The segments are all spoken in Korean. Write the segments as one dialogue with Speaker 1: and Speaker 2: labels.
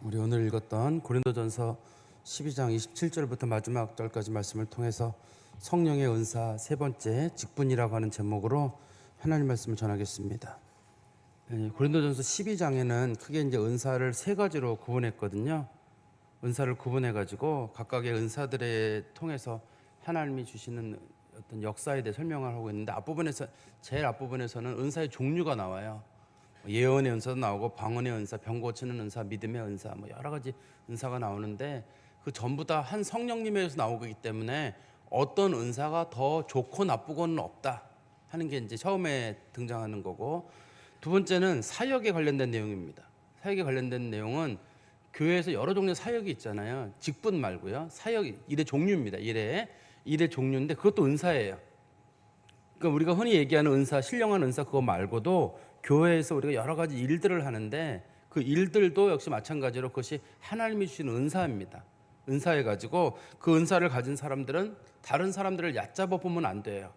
Speaker 1: 우리 오늘 읽었던 고린도전서 12장 27절부터 마지막 절까지 말씀을 통해서 성령의 은사 세 번째 직분이라고 하는 제목으로 하나님 말씀을 전하겠습니다. 고린도전서 12장에는 크게 이제 은사를 세 가지로 구분했거든요. 은사를 구분해 가지고 각각의 은사들에 통해서 하나님이 주시는 어떤 역사에 대해 설명을 하고 있는데 제일 앞부분에서는 은사의 종류가 나와요. 예언의 은사도 나오고 방언의 은사, 병 고치는 은사, 믿음의 은사, 뭐 여러 가지 은사가 나오는데 그 전부 다 한 성령님에서 나오기 때문에 어떤 은사가 더 좋고 나쁘고는 없다 하는 게 이제 처음에 등장하는 거고, 두 번째는 사역에 관련된 내용입니다. 사역에 관련된 내용은 교회에서 여러 종류의 사역이 있잖아요. 직분 말고요. 사역, 일의 종류입니다. 일의 종류인데 그것도 은사예요. 그러니까 우리가 흔히 얘기하는 은사, 신령한 은사 그거 말고도 교회에서 우리가 여러 가지 일들을 하는데 그 일들도 역시 마찬가지로 그것이 하나님이 주신 은사입니다. 은사해 가지고 그 은사를 가진 사람들은 다른 사람들을 얕잡아 보면 안 돼요.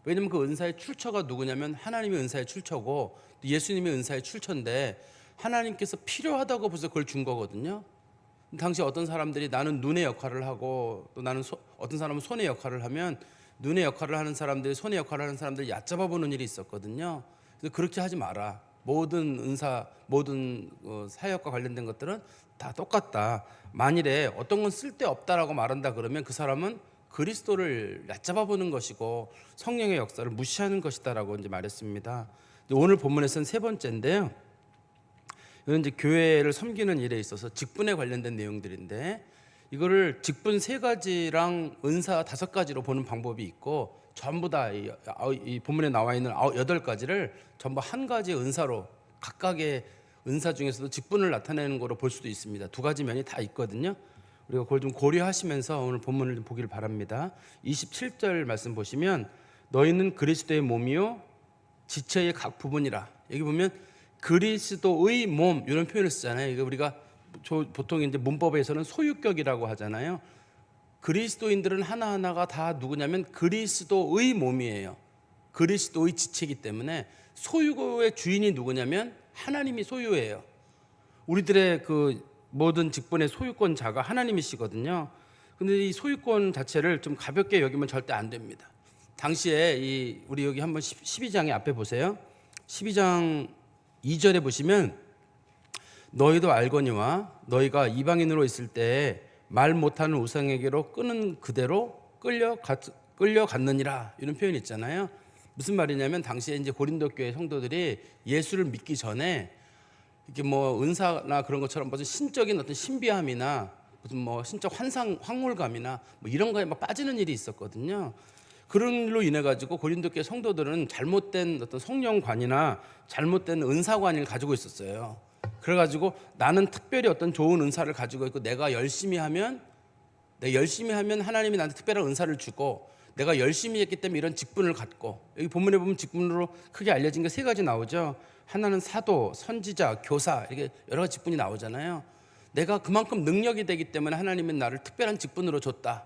Speaker 1: 왜냐하면 그 은사의 출처가 누구냐면 하나님의 은사의 출처고 예수님의 은사의 출처인데 하나님께서 필요하다고 벌써 그걸 준 거거든요. 당시 어떤 사람들이 나는 눈의 역할을 하고 또 나는 어떤 사람은 손의 역할을 하면 눈의 역할을 하는 사람들이 손의 역할을 하는 사람들을 얕잡아 보는 일이 있었거든요. 그래서 그렇게 하지 마라. 모든 은사, 모든 사역과 관련된 것들은 다 똑같다. 만일에 어떤 건 쓸데없다라고 말한다 그러면 그 사람은 그리스도를 얕잡아 보는 것이고 성령의 역사를 무시하는 것이다라고 이제 말했습니다. 오늘 본문에서는 세 번째인데요. 이건 이제 교회를 섬기는 일에 있어서 직분에 관련된 내용들인데 이거를 직분 세 가지랑 은사 5가지로 보는 방법이 있고 전부 다 이 본문에 나와 있는 8가지를 전부 한 가지 은사로 각각의 은사 중에서도 직분을 나타내는 거로 볼 수도 있습니다. 2가지 면이 다 있거든요. 우리가 그걸 좀 고려하시면서 오늘 본문을 좀 보기를 바랍니다. 27절 말씀 보시면 너희는 그리스도의 몸이요 지체의 각 부분이라. 여기 보면 그리스도의 몸 이런 표현을 쓰잖아요. 이거 우리가 보통 이제 문법에서는 소유격이라고 하잖아요. 그리스도인들은 하나하나가 다 누구냐면 그리스도의 몸이에요. 그리스도의 지체이기 때문에 소유의 주인이 누구냐면 하나님이 소유예요. 우리들의 그 모든 직분의 소유권자가 하나님이시거든요. 근데 이 소유권 자체를 좀 가볍게 여기면 절대 안 됩니다. 당시에 우리 여기 한번 12장의 앞에 보세요. 12장 2절에 보시면 너희도 알거니와 너희가 이방인으로 있을 때 말 못하는 우상에게로 끄는 그대로 끌려갔느니라 이런 표현이 있잖아요. 무슨 말이냐면 당시에 이제 고린도 교회 성도들이 예수를 믿기 전에 이게 뭐 은사나 그런 것처럼 무슨 신적인 어떤 신비함이나 무슨 뭐 신적 황홀감이나 뭐 이런 거에 막 빠지는 일이 있었거든요. 그런 일로 인해 가지고 고린도 교회 성도들은 잘못된 어떤 성령관이나 잘못된 은사관을 가지고 있었어요. 그래가지고 나는 특별히 어떤 좋은 은사를 가지고 있고 내가 열심히 하면 하나님이 나한테 특별한 은사를 주고 내가 열심히 했기 때문에 이런 직분을 갖고, 여기 본문에 보면 직분으로 크게 알려진 게 3가지 나오죠. 하나는 사도, 선지자, 교사, 이게 여러 가지 직분이 나오잖아요. 내가 그만큼 능력이 되기 때문에 하나님은 나를 특별한 직분으로 줬다.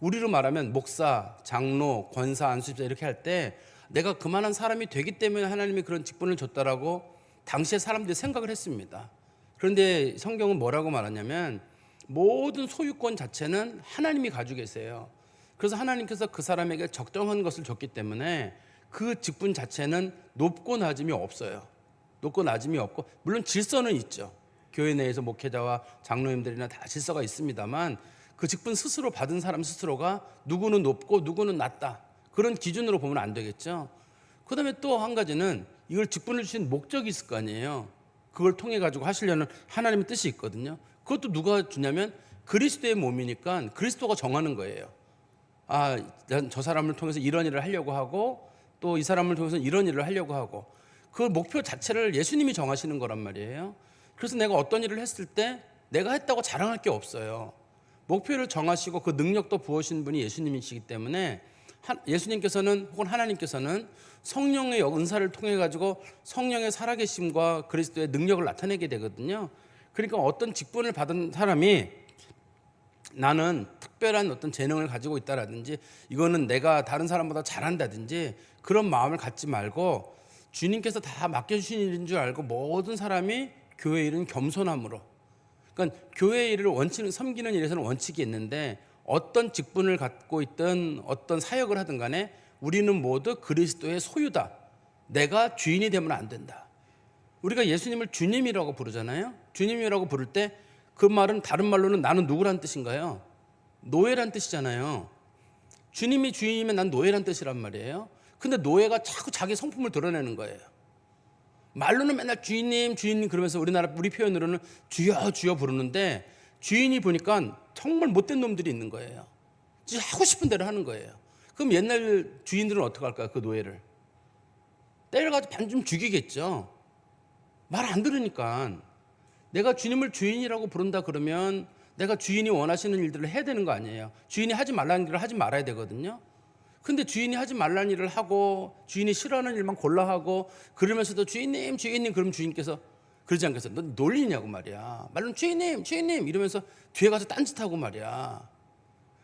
Speaker 1: 우리로 말하면 목사, 장로, 권사, 안수집사 이렇게 할 때 내가 그만한 사람이 되기 때문에 하나님이 그런 직분을 줬다라고 당시에 사람들이 생각을 했습니다. 그런데 성경은 뭐라고 말하냐면 모든 소유권 자체는 하나님이 가지고 계세요. 그래서 하나님께서 그 사람에게 적정한 것을 줬기 때문에 그 직분 자체는 높고 낮음이 없어요. 높고 낮음이 없고 물론 질서는 있죠. 교회 내에서 목회자와 장로님들이나 다 질서가 있습니다만 그 직분 스스로 받은 사람 스스로가 누구는 높고 누구는 낮다 그런 기준으로 보면 안 되겠죠. 그 다음에 또 한 가지는 이걸 직분을 주신 목적이 있을 거 아니에요. 그걸 통해 가지고 하시려는 하나님의 뜻이 있거든요. 그것도 누가 주냐면 그리스도의 몸이니까 그리스도가 정하는 거예요. 저 사람을 통해서 이런 일을 하려고 하고 또 이 사람을 통해서 이런 일을 하려고 하고 그 목표 자체를 예수님이 정하시는 거란 말이에요. 그래서 내가 어떤 일을 했을 때 내가 했다고 자랑할 게 없어요. 목표를 정하시고 그 능력도 부으신 분이 예수님이시기 때문에 예수님께서는 혹은 하나님께서는 성령의 은사를 통해 가지고 성령의 살아계심과 그리스도의 능력을 나타내게 되거든요. 그러니까 어떤 직분을 받은 사람이 나는 특별한 어떤 재능을 가지고 있다라든지 이거는 내가 다른 사람보다 잘한다든지 그런 마음을 갖지 말고 주님께서 다 맡겨주신 일인 줄 알고 모든 사람이 교회 일은 겸손함으로 그러니까 교회 일을 섬기는 일에서는 원칙이 있는데 어떤 직분을 갖고 있든 어떤 사역을 하든 간에 우리는 모두 그리스도의 소유다. 내가 주인이 되면 안 된다. 우리가 예수님을 주님이라고 부르잖아요. 주님이라고 부를 때 그 말은 다른 말로는 나는 누구란 뜻인가요? 노예란 뜻이잖아요. 주님이 주인이면 난 노예란 뜻이란 말이에요. 근데 노예가 자꾸 자기 성품을 드러내는 거예요. 말로는 맨날 주인님 주인님 그러면서 우리 표현으로는 주여 주여 부르는데 주인이 보니까 정말 못된 놈들이 있는 거예요. 진짜 하고 싶은 대로 하는 거예요. 그럼 옛날 주인들은 어떻게 할까요? 그 노예를 때려가지고 반쯤 죽이겠죠. 말 안 들으니까. 내가 주님을 주인이라고 부른다 그러면 내가 주인이 원하시는 일들을 해야 되는 거 아니에요. 주인이 하지 말라는 일을 하지 말아야 되거든요. 근데 주인이 하지 말라는 일을 하고 주인이 싫어하는 일만 골라 하고 그러면서도 주인님 주인님 그럼 주인께서 그러지 않겠어요? 너 놀리냐고 말이야. 말로는 주인님 주인님 이러면서 뒤에 가서 딴짓하고 말이야.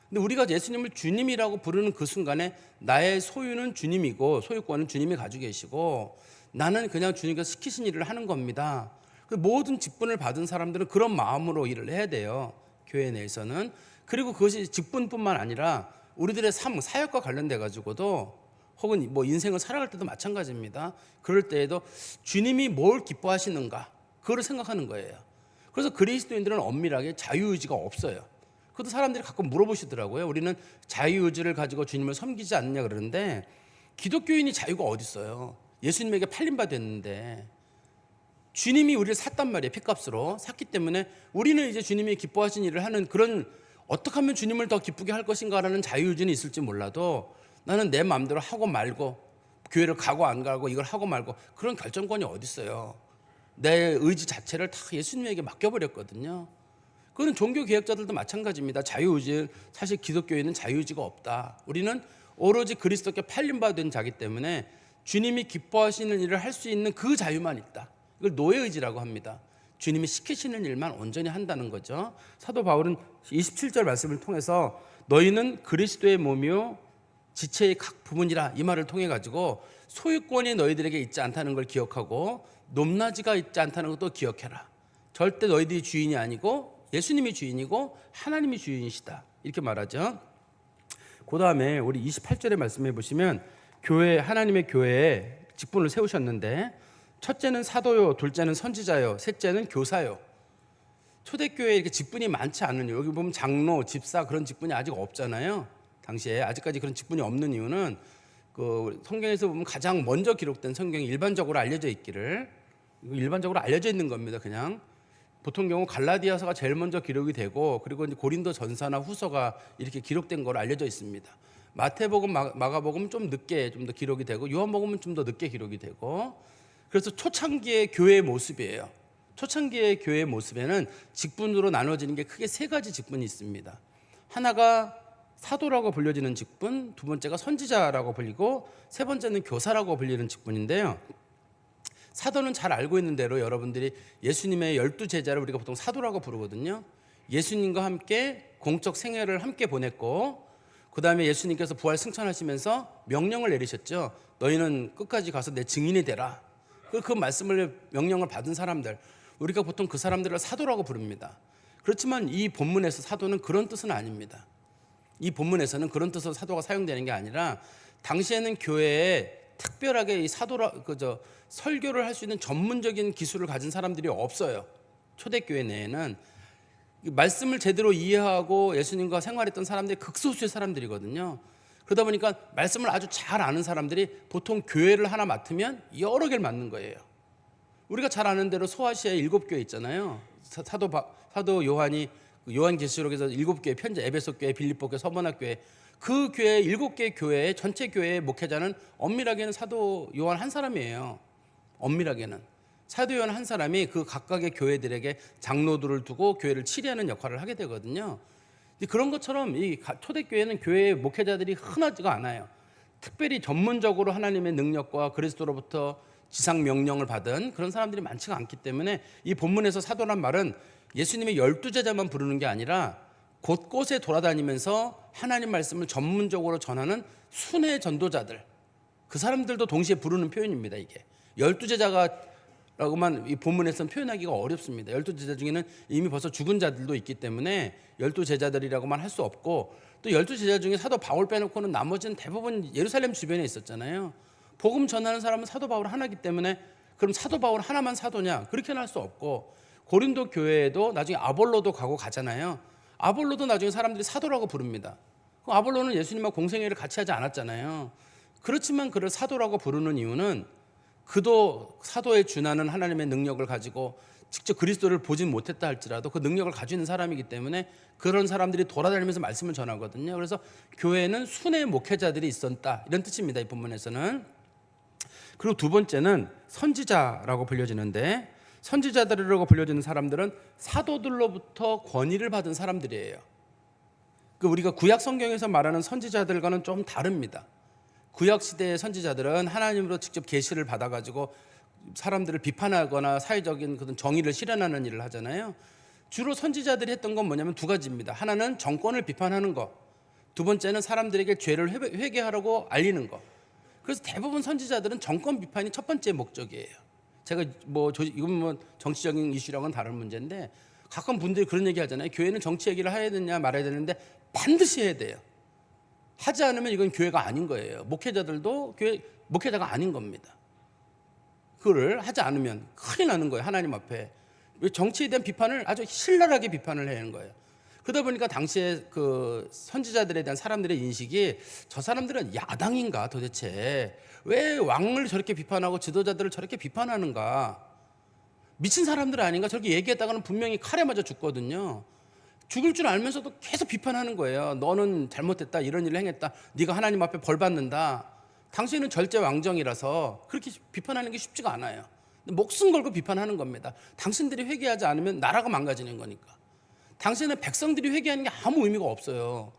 Speaker 1: 근데 우리가 예수님을 주님이라고 부르는 그 순간에 나의 소유는 주님이고 소유권은 주님이 가지고 계시고 나는 그냥 주님께서 시키신 일을 하는 겁니다. 모든 직분을 받은 사람들은 그런 마음으로 일을 해야 돼요. 교회 내에서는. 그리고 그것이 직분뿐만 아니라 우리들의 삶, 사역과 관련돼 가지고도 혹은 뭐 인생을 살아갈 때도 마찬가지입니다. 그럴 때에도 주님이 뭘 기뻐하시는가 그걸 생각하는 거예요. 그래서 그리스도인들은 엄밀하게 자유의지가 없어요. 그것도 사람들이 가끔 물어보시더라고요. 우리는 자유의지를 가지고 주님을 섬기지 않느냐 그러는데 기독교인이 자유가 어디 있어요? 예수님에게 팔린 바 됐는데 주님이 우리를 샀단 말이에요. 핏값으로 샀기 때문에 우리는 이제 주님이 기뻐하신 일을 하는 그런 어떻게 하면 주님을 더 기쁘게 할 것인가라는 자유의지는 있을지 몰라도 나는 내 마음대로 하고 말고 교회를 가고 안 가고 이걸 하고 말고 그런 결정권이 어디 있어요. 내 의지 자체를 다 예수님에게 맡겨버렸거든요. 그건 종교개혁자들도 마찬가지입니다. 자유의지, 사실 기독교에는 자유의지가 없다. 우리는 오로지 그리스도께 팔린 바 된 자기 때문에 주님이 기뻐하시는 일을 할 수 있는 그 자유만 있다. 이걸 노예의지라고 합니다. 주님이 시키시는 일만 온전히 한다는 거죠. 사도 바울은 27절 말씀을 통해서 너희는 그리스도의 몸이요 지체의 각 부분이라 이 말을 통해 가지고 소유권이 너희들에게 있지 않다는 걸 기억하고 높낮이가 있지 않다는 것도 기억해라. 절대 너희들이 주인이 아니고 예수님이 주인이고 하나님이 주인이시다. 이렇게 말하죠. 그 다음에 우리 28절의 말씀해 보시면 하나님의 교회에 직분을 세우셨는데 첫째는 사도요, 둘째는 선지자요, 셋째는 교사요. 초대교회에 이렇게 직분이 많지 않은 여기 보면 장로, 집사 그런 직분이 아직 없잖아요. 당시에 아직까지 그런 직분이 없는 이유는 그 성경에서 보면 가장 먼저 기록된 성경이 일반적으로 알려져 있기를 일반적으로 알려져 있는 겁니다. 그냥 보통 경우 갈라디아서가 제일 먼저 기록이 되고 그리고 이제 고린도 전서나 후서가 이렇게 기록된 걸로 알려져 있습니다. 마태복음, 마가복음은 좀 늦게 좀 더 기록이 되고 요한복음은 좀 더 늦게 기록이 되고 그래서 초창기의 교회의 모습이에요. 초창기의 교회의 모습에는 직분으로 나눠지는 게 크게 세 가지 직분이 있습니다. 하나가 사도라고 불려지는 직분, 두 번째가 선지자라고 불리고 세 번째는 교사라고 불리는 직분인데요. 사도는 잘 알고 있는 대로 여러분들이 예수님의 12제자를 우리가 보통 사도라고 부르거든요. 예수님과 함께 공적 생애를 함께 보냈고 그 다음에 예수님께서 부활 승천하시면서 명령을 내리셨죠. 너희는 끝까지 가서 내 증인이 되라. 그 말씀을 명령을 받은 사람들 우리가 보통 그 사람들을 사도라고 부릅니다. 그렇지만 이 본문에서 사도는 그런 뜻은 아닙니다. 이 본문에서는 그런 뜻으로 사도가 사용되는 게 아니라 당시에는 교회에 특별하게 이 설교를 할 수 있는 전문적인 기술을 가진 사람들이 없어요. 초대교회 내에는 말씀을 제대로 이해하고 예수님과 생활했던 사람들이 극소수의 사람들이거든요. 그러다 보니까 말씀을 아주 잘 아는 사람들이 보통 교회를 하나 맡으면 여러 개를 맡는 거예요. 우리가 잘 아는 대로 소아시아에 7교회 있잖아요. 사도 요한이 요한계시록에서 7교회 편지 에베소 교회, 빌립보 교회, 서머나 교회 그 교회 7개 교회의 전체 교회의 목회자는 엄밀하게는 사도 요한 한 사람이에요. 엄밀하게는 사도 요한 한 사람이 그 각각의 교회들에게 장로들을 두고 교회를 치리하는 역할을 하게 되거든요. 그런 것처럼 이 초대교회는 교회의 목회자들이 흔하지가 않아요. 특별히 전문적으로 하나님의 능력과 그리스도로부터 지상 명령을 받은 그런 사람들이 많지가 않기 때문에 이 본문에서 사도란 말은 예수님의 12제자만 부르는 게 아니라 곳곳에 돌아다니면서 하나님 말씀을 전문적으로 전하는 순회 전도자들 그 사람들도 동시에 부르는 표현입니다. 이게 12제자가 라고만 이 본문에서는 표현하기가 어렵습니다. 12제자 중에는 이미 벌써 죽은 자들도 있기 때문에 12제자들이라고만 할 수 없고, 또 12제자 중에 사도 바울 빼놓고는 나머지는 대부분 예루살렘 주변에 있었잖아요. 복음 전하는 사람은 사도 바울 하나이기 때문에 그럼 사도 바울 하나만 사도냐? 그렇게는 할 수 없고, 고린도 교회에도 나중에 아볼로도 가고 가잖아요. 아볼로도 나중에 사람들이 사도라고 부릅니다. 아볼로는 예수님과 공생애를 같이 하지 않았잖아요. 그렇지만 그를 사도라고 부르는 이유는 그도 사도에 준하는 하나님의 능력을 가지고 직접 그리스도를 보진 못했다 할지라도 그 능력을 가지고 있는 사람이기 때문에 그런 사람들이 돌아다니면서 말씀을 전하거든요. 그래서 교회에는 순회 목회자들이 있었다, 이런 뜻입니다, 이 본문에서는. 그리고 두 번째는 선지자라고 불려지는데, 선지자들이라고 불려지는 사람들은 사도들로부터 권위를 받은 사람들이에요. 우리가 구약 성경에서 말하는 선지자들과는 좀 다릅니다. 구약 시대의 선지자들은 하나님으로 직접 계시를 받아가지고 사람들을 비판하거나 사회적인 그런 정의를 실현하는 일을 하잖아요. 주로 선지자들이 했던 건 뭐냐면 두 가지입니다. 하나는 정권을 비판하는 거, 두 번째는 사람들에게 죄를 회개하라고 알리는 거. 그래서 대부분 선지자들은 정권 비판이 첫 번째 목적이에요. 제가 이건 정치적인 이슈랑은 다른 문제인데, 가끔 분들이 그런 얘기 하잖아요. 교회는 정치 얘기를 해야 되냐 말아야 되는데 반드시 해야 돼요. 하지 않으면 이건 교회가 아닌 거예요. 목회자들도 교회 목회자가 아닌 겁니다. 그거를 하지 않으면 큰일 나는 거예요, 하나님 앞에. 정치에 대한 비판을 아주 신랄하게 비판을 해야 하는 거예요. 그러다 보니까 당시에 그 선지자들에 대한 사람들의 인식이, 저 사람들은 야당인가 도대체, 왜 왕을 저렇게 비판하고 지도자들을 저렇게 비판하는가, 미친 사람들 아닌가, 저렇게 얘기했다가는 분명히 칼에 맞아 죽거든요. 죽을 줄 알면서도 계속 비판하는 거예요. 너는 잘못했다, 이런 일을 행했다, 네가 하나님 앞에 벌 받는다. 당신은 절제 왕정이라서 그렇게 비판하는 게 쉽지가 않아요. 목숨 걸고 비판하는 겁니다. 당신들이 회개하지 않으면 나라가 망가지는 거니까. 당신은 백성들이 회개하는 게 아무 의미가 없어요.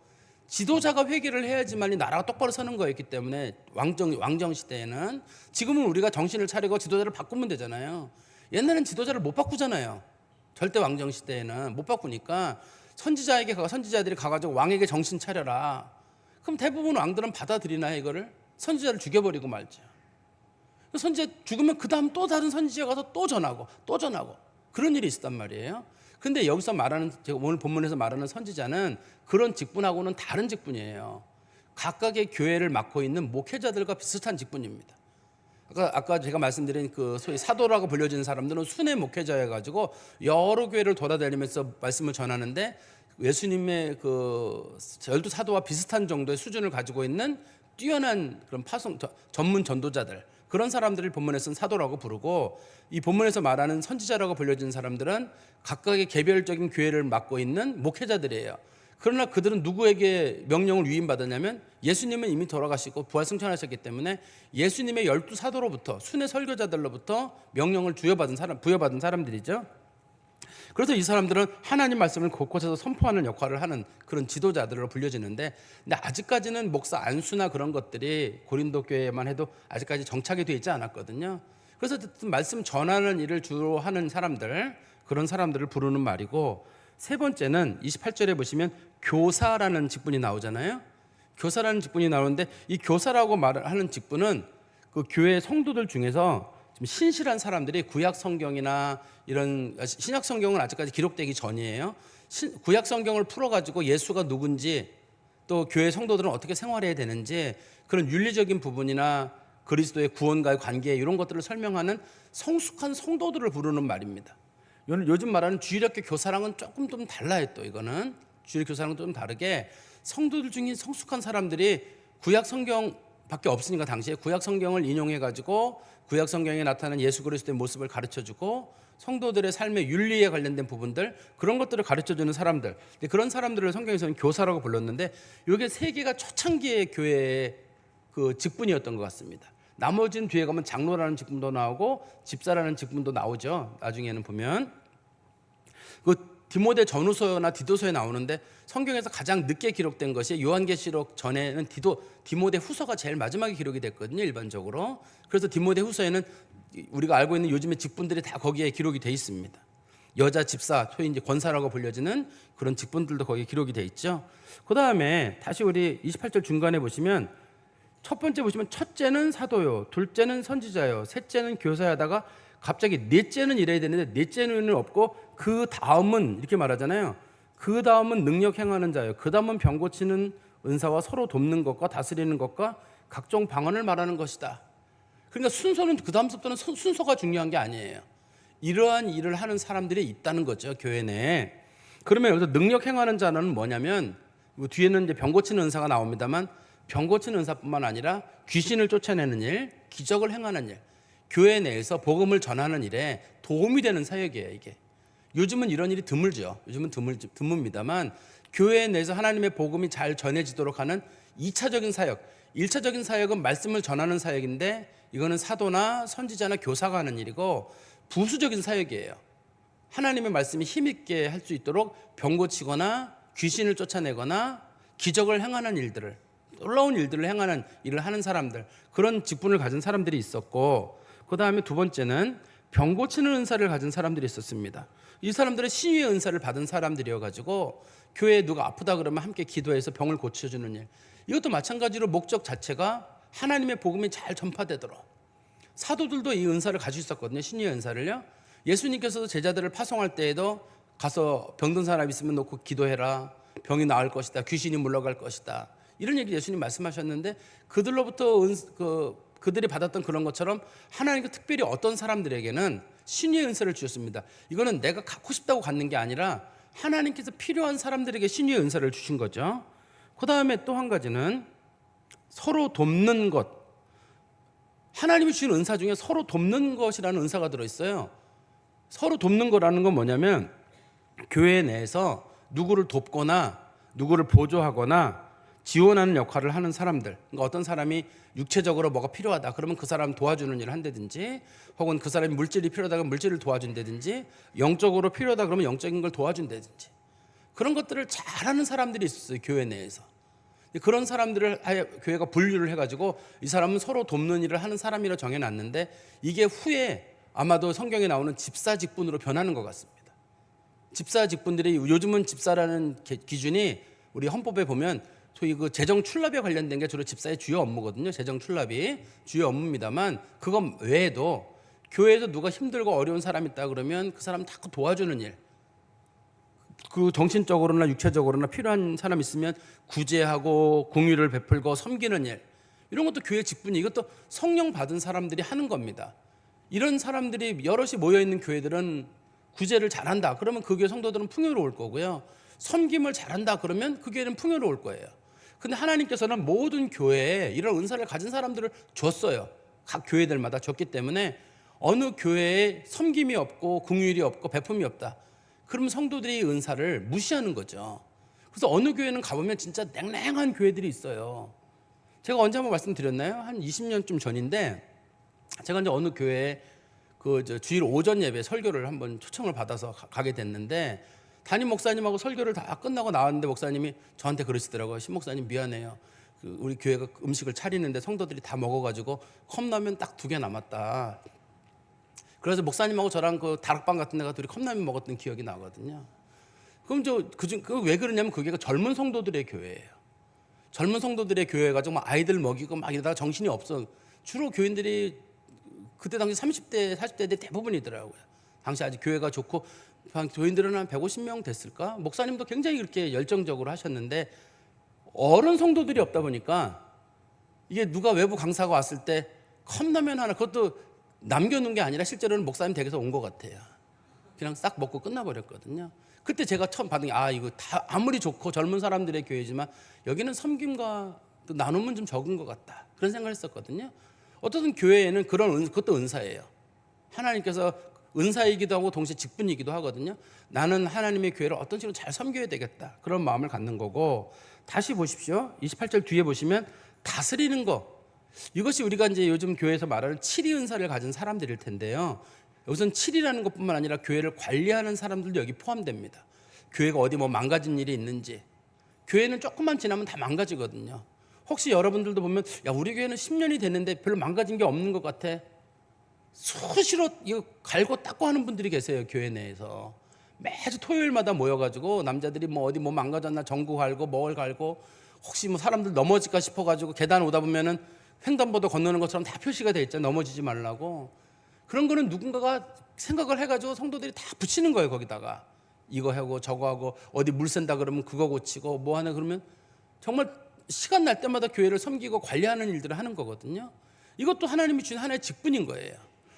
Speaker 1: 지도자가 회개를 해야지만이 나라가 똑바로 서는 거였기 때문에, 왕정 시대에는. 지금은 우리가 정신을 차리고 지도자를 바꾸면 되잖아요. 옛날엔 지도자를 못 바꾸잖아요. 절대 왕정 시대에는 못 바꾸니까 선지자들이 가가지고 왕에게 정신 차려라. 그럼 대부분 왕들은 받아들이나요, 이거를? 선지자를 죽여버리고 말죠. 선지자 죽으면 그 다음 또 다른 선지자가 가서 또 전하고 그런 일이 있었단 말이에요. 근데 여기서 말하는, 제가 오늘 본문에서 말하는 선지자는 그런 직분하고는 다른 직분이에요. 각각의 교회를 맡고 있는 목회자들과 비슷한 직분입니다. 아까 제가 말씀드린 그 소위 사도라고 불려지는 사람들은 순회 목회자여가지고 여러 교회를 돌아다니면서 말씀을 전하는데, 예수님의 그 열두 사도와 비슷한 정도의 수준을 가지고 있는 뛰어난 그런 전문 전도자들, 그런 사람들을 본문에서는 사도라고 부르고, 이 본문에서 말하는 선지자라고 불려지는 사람들은 각각의 개별적인 교회를 맡고 있는 목회자들이에요. 그러나 그들은 누구에게 명령을 위임받았냐면, 예수님은 이미 돌아가시고 부활승천하셨기 때문에 예수님의 12사도로부터, 순회 설교자들로부터 명령을 부여받은 사람들이죠. 그래서 이 사람들은 하나님 말씀을 곳곳에서 선포하는 역할을 하는 그런 지도자들로 불려지는데, 근데 아직까지는 목사 안수나 그런 것들이 고린도 교회에만 해도 아직까지 정착이 되어 있지 않았거든요. 그래서 말씀 전하는 일을 주로 하는 사람들, 그런 사람들을 부르는 말이고, 세 번째는 28절에 보시면 교사라는 직분이 나오잖아요. 교사라는 직분이 나오는데, 이 교사라고 말하는 직분은 그 교회 성도들 중에서 좀 신실한 사람들이, 구약 성경이나 이런 신약 성경은 아직까지 기록되기 전이에요. 구약 성경을 풀어가지고 예수가 누군지, 또 교회 성도들은 어떻게 생활해야 되는지, 그런 윤리적인 부분이나 그리스도의 구원과의 관계, 이런 것들을 설명하는 성숙한 성도들을 부르는 말입니다. 요즘 말하는 주일학교 교사랑은 조금 좀 달라요. 또 이거는 주일 교사랑은 좀 다르게, 성도들 중에 성숙한 사람들이 구약 성경밖에 없으니까 당시에 구약 성경을 인용해가지고 구약 성경에 나타나는 예수 그리스도의 모습을 가르쳐주고, 성도들의 삶의 윤리에 관련된 부분들, 그런 것들을 가르쳐주는 사람들, 그런 사람들을 성경에서는 교사라고 불렀는데, 이게 세 개가 초창기의 교회의 그 직분이었던 것 같습니다. 나머지는 뒤에 가면 장로라는 직분도 나오고 집사라는 직분도 나오죠. 나중에는 보면 그 디모데 전후서나 디도서에 나오는데, 성경에서 가장 늦게 기록된 것이 요한계시록 전에는 디모데 후서가 제일 마지막에 기록이 됐거든요, 일반적으로. 그래서 디모데 후서에는 우리가 알고 있는 요즘의 직분들이 다 거기에 기록이 돼 있습니다. 여자 집사, 소위 이제 권사라고 불려지는 그런 직분들도 거기에 기록이 돼 있죠. 그 다음에 다시 우리 28절 중간에 보시면, 첫 번째 보시면 첫째는 사도요, 둘째는 선지자요, 셋째는 교사야다가 갑자기 넷째는 이래야 되는데 넷째는 없고 그 다음은 이렇게 말하잖아요. 그 다음은 능력 행하는 자예요. 그 다음은 병 고치는 은사와 서로 돕는 것과 다스리는 것과 각종 방언을 말하는 것이다. 그러니까 순서는 그 다음부터는 순서가 중요한 게 아니에요. 이러한 일을 하는 사람들이 있다는 거죠, 교회 내에. 그러면 여기서 능력 행하는 자는 뭐냐면 뒤에는 이제 병 고치는 은사가 나옵니다만 병 고치는 은사뿐만 아니라 귀신을 쫓아내는 일, 기적을 행하는 일, 교회 내에서 복음을 전하는 일에 도움이 되는 사역이에요. 이게 요즘은 이런 일이 드물죠. 요즘은 드뭅니다만 교회 내에서 하나님의 복음이 잘 전해지도록 하는 2차적인 사역, 1차적인 사역은 말씀을 전하는 사역인데 이거는 사도나 선지자나 교사가 하는 일이고 부수적인 사역이에요. 하나님의 말씀이 힘있게 할 수 있도록 병 고치거나 귀신을 쫓아내거나 기적을 행하는 일들을, 놀라운 일들을 행하는 일을 하는 사람들, 그런 직분을 가진 사람들이 있었고, 그 다음에 두 번째는 병 고치는 은사를 가진 사람들이 있었습니다. 이 사람들은 신유의 은사를 받은 사람들이어가지고 교회에 누가 아프다 그러면 함께 기도해서 병을 고쳐주는 일, 이것도 마찬가지로 목적 자체가 하나님의 복음이 잘 전파되도록. 사도들도 이 은사를 가지고 있었거든요. 신유의 은사를요. 예수님께서도 제자들을 파송할 때에도 가서 병든 사람 있으면 놓고 기도해라, 병이 나을 것이다, 귀신이 물러갈 것이다, 이런 얘기 예수님 말씀하셨는데 그들로부터 그들이 받았던 그런 것처럼 하나님께 특별히 어떤 사람들에게는 신유의 은사를 주셨습니다. 이거는 내가 갖고 싶다고 갖는 게 아니라 하나님께서 필요한 사람들에게 신유의 은사를 주신 거죠. 그 다음에 또 한 가지는 서로 돕는 것. 하나님이 주신 은사 중에 서로 돕는 것이라는 은사가 들어있어요. 서로 돕는 거라는 건 뭐냐면 교회 내에서 누구를 돕거나 누구를 보조하거나 지원하는 역할을 하는 사람들. 그러니까 어떤 사람이 육체적으로 뭐가 필요하다 그러면 그 사람 도와주는 일을 한다든지, 혹은 그 사람이 물질이 필요하다 그러면 물질을 도와준다든지, 영적으로 필요하다 그러면 영적인 걸 도와준다든지, 그런 것들을 잘하는 사람들이 있었어요, 교회 내에서. 그런 사람들을 교회가 분류를 해가지고 이 사람은 서로 돕는 일을 하는 사람이라 정해놨는데, 이게 후에 아마도 성경에 나오는 집사 직분으로 변하는 것 같습니다. 집사 직분들이, 요즘은 집사라는 기준이 우리 헌법에 보면 소위 그 재정 출납에 관련된 게 주로 집사의 주요 업무거든요. 재정 출납이 주요 업무입니다만, 그것 외에도 교회에서 누가 힘들고 어려운 사람 있다 그러면 그 사람 다 도와주는 일, 그 정신적으로나 육체적으로나 필요한 사람 있으면 구제하고 공유를 베풀고 섬기는 일, 이런 것도 교회 직분이, 이것도 성령 받은 사람들이 하는 겁니다. 이런 사람들이 여럿이 모여있는 교회들은 구제를 잘한다 그러면 그 교회 성도들은 풍요로울 거고요. 섬김을 잘한다 그러면 그 교회는 풍요로울 거예요. 근데 하나님께서는 모든 교회에 이런 은사를 가진 사람들을 줬어요. 각 교회들마다 줬기 때문에 어느 교회에 섬김이 없고 긍휼이 없고 베품이 없다 그러면 성도들이 은사를 무시하는 거죠. 그래서 어느 교회는 가보면 진짜 냉랭한 교회들이 있어요. 제가 언제 한번 말씀드렸나요? 한 20년쯤 전인데 제가 이제 어느 교회에 주일 오전 예배 설교를 한번 초청을 받아서 가게 됐는데, 담임 목사님하고 설교를 다 끝나고 나왔는데 목사님이 저한테 그러시더라고요. 신 목사님 미안해요. 우리 교회가 음식을 차리는데 성도들이 다 먹어가지고 컵라면 딱 2개 남았다. 그래서 목사님하고 저랑 그 다락방 같은 데 가서 둘이 컵라면 먹었던 기억이 나거든요. 그럼 왜 그러냐면 그게 젊은 성도들의 교회예요. 젊은 성도들의 교회 가지고 막 아이들 먹이고 막 이러다가 정신이 없어. 주로 교인들이 그때 당시 30대, 40대들 대부분이더라고요. 당시 아직 교회가 좋고 교인들은 한 150명 됐을까? 목사님도 굉장히 그렇게 열정적으로 하셨는데 어른 성도들이 없다 보니까 이게 누가 외부 강사가 왔을 때 컵라면 하나, 그것도 남겨놓은 게 아니라 실제로는 목사님 댁에서 온 것 같아요. 그냥 싹 먹고 끝나버렸거든요. 그때 제가 처음 받은 게 이거 다 아무리 좋고 젊은 사람들의 교회지만 여기는 섬김과 또 나눔은 좀 적은 것 같다, 그런 생각을 했었거든요. 어떤 교회에는 그것도 은사예요. 하나님께서 은사이기도 하고 동시에 직분이기도 하거든요. 나는 하나님의 교회를 어떤 식으로 잘 섬겨야 되겠다, 그런 마음을 갖는 거고. 다시 보십시오. 28절 뒤에 보시면 다스리는 거, 이것이 우리가 이제 요즘 교회에서 말하는 칠이 은사를 가진 사람들일 텐데요. 여기서는 칠이라는 것뿐만 아니라 교회를 관리하는 사람들도 여기 포함됩니다. 교회가 어디 뭐 망가진 일이 있는지, 교회는 조금만 지나면 다 망가지거든요. 혹시 여러분들도 보면 우리 교회는 10년이 됐는데 별로 망가진 게 없는 것 같아, 수시로 이거 갈고 닦고 하는 분들이 계세요. 교회 내에서 매주 토요일마다 모여가지고 남자들이 뭐 어디 뭐 망가졌나 전구 갈고 뭘 갈고, 혹시 뭐 사람들 넘어질까 싶어가지고 계단 오다 보면은 횡단보도 건너는 것처럼 다 표시가 돼 있잖아요. 넘어지지 말라고. 그런 거는 누군가가 생각을 해가지고 성도들이 다 붙이는 거예요. 거기다가 이거 하고 저거 하고 어디 물 샌다 그러면 그거 고치고 뭐 하나 그러면 정말 시간 날 때마다 교회를 섬기고 관리하는 일들을 하는 거거든요. 이것도 하나님이 주신 하나의 직분인 거예요.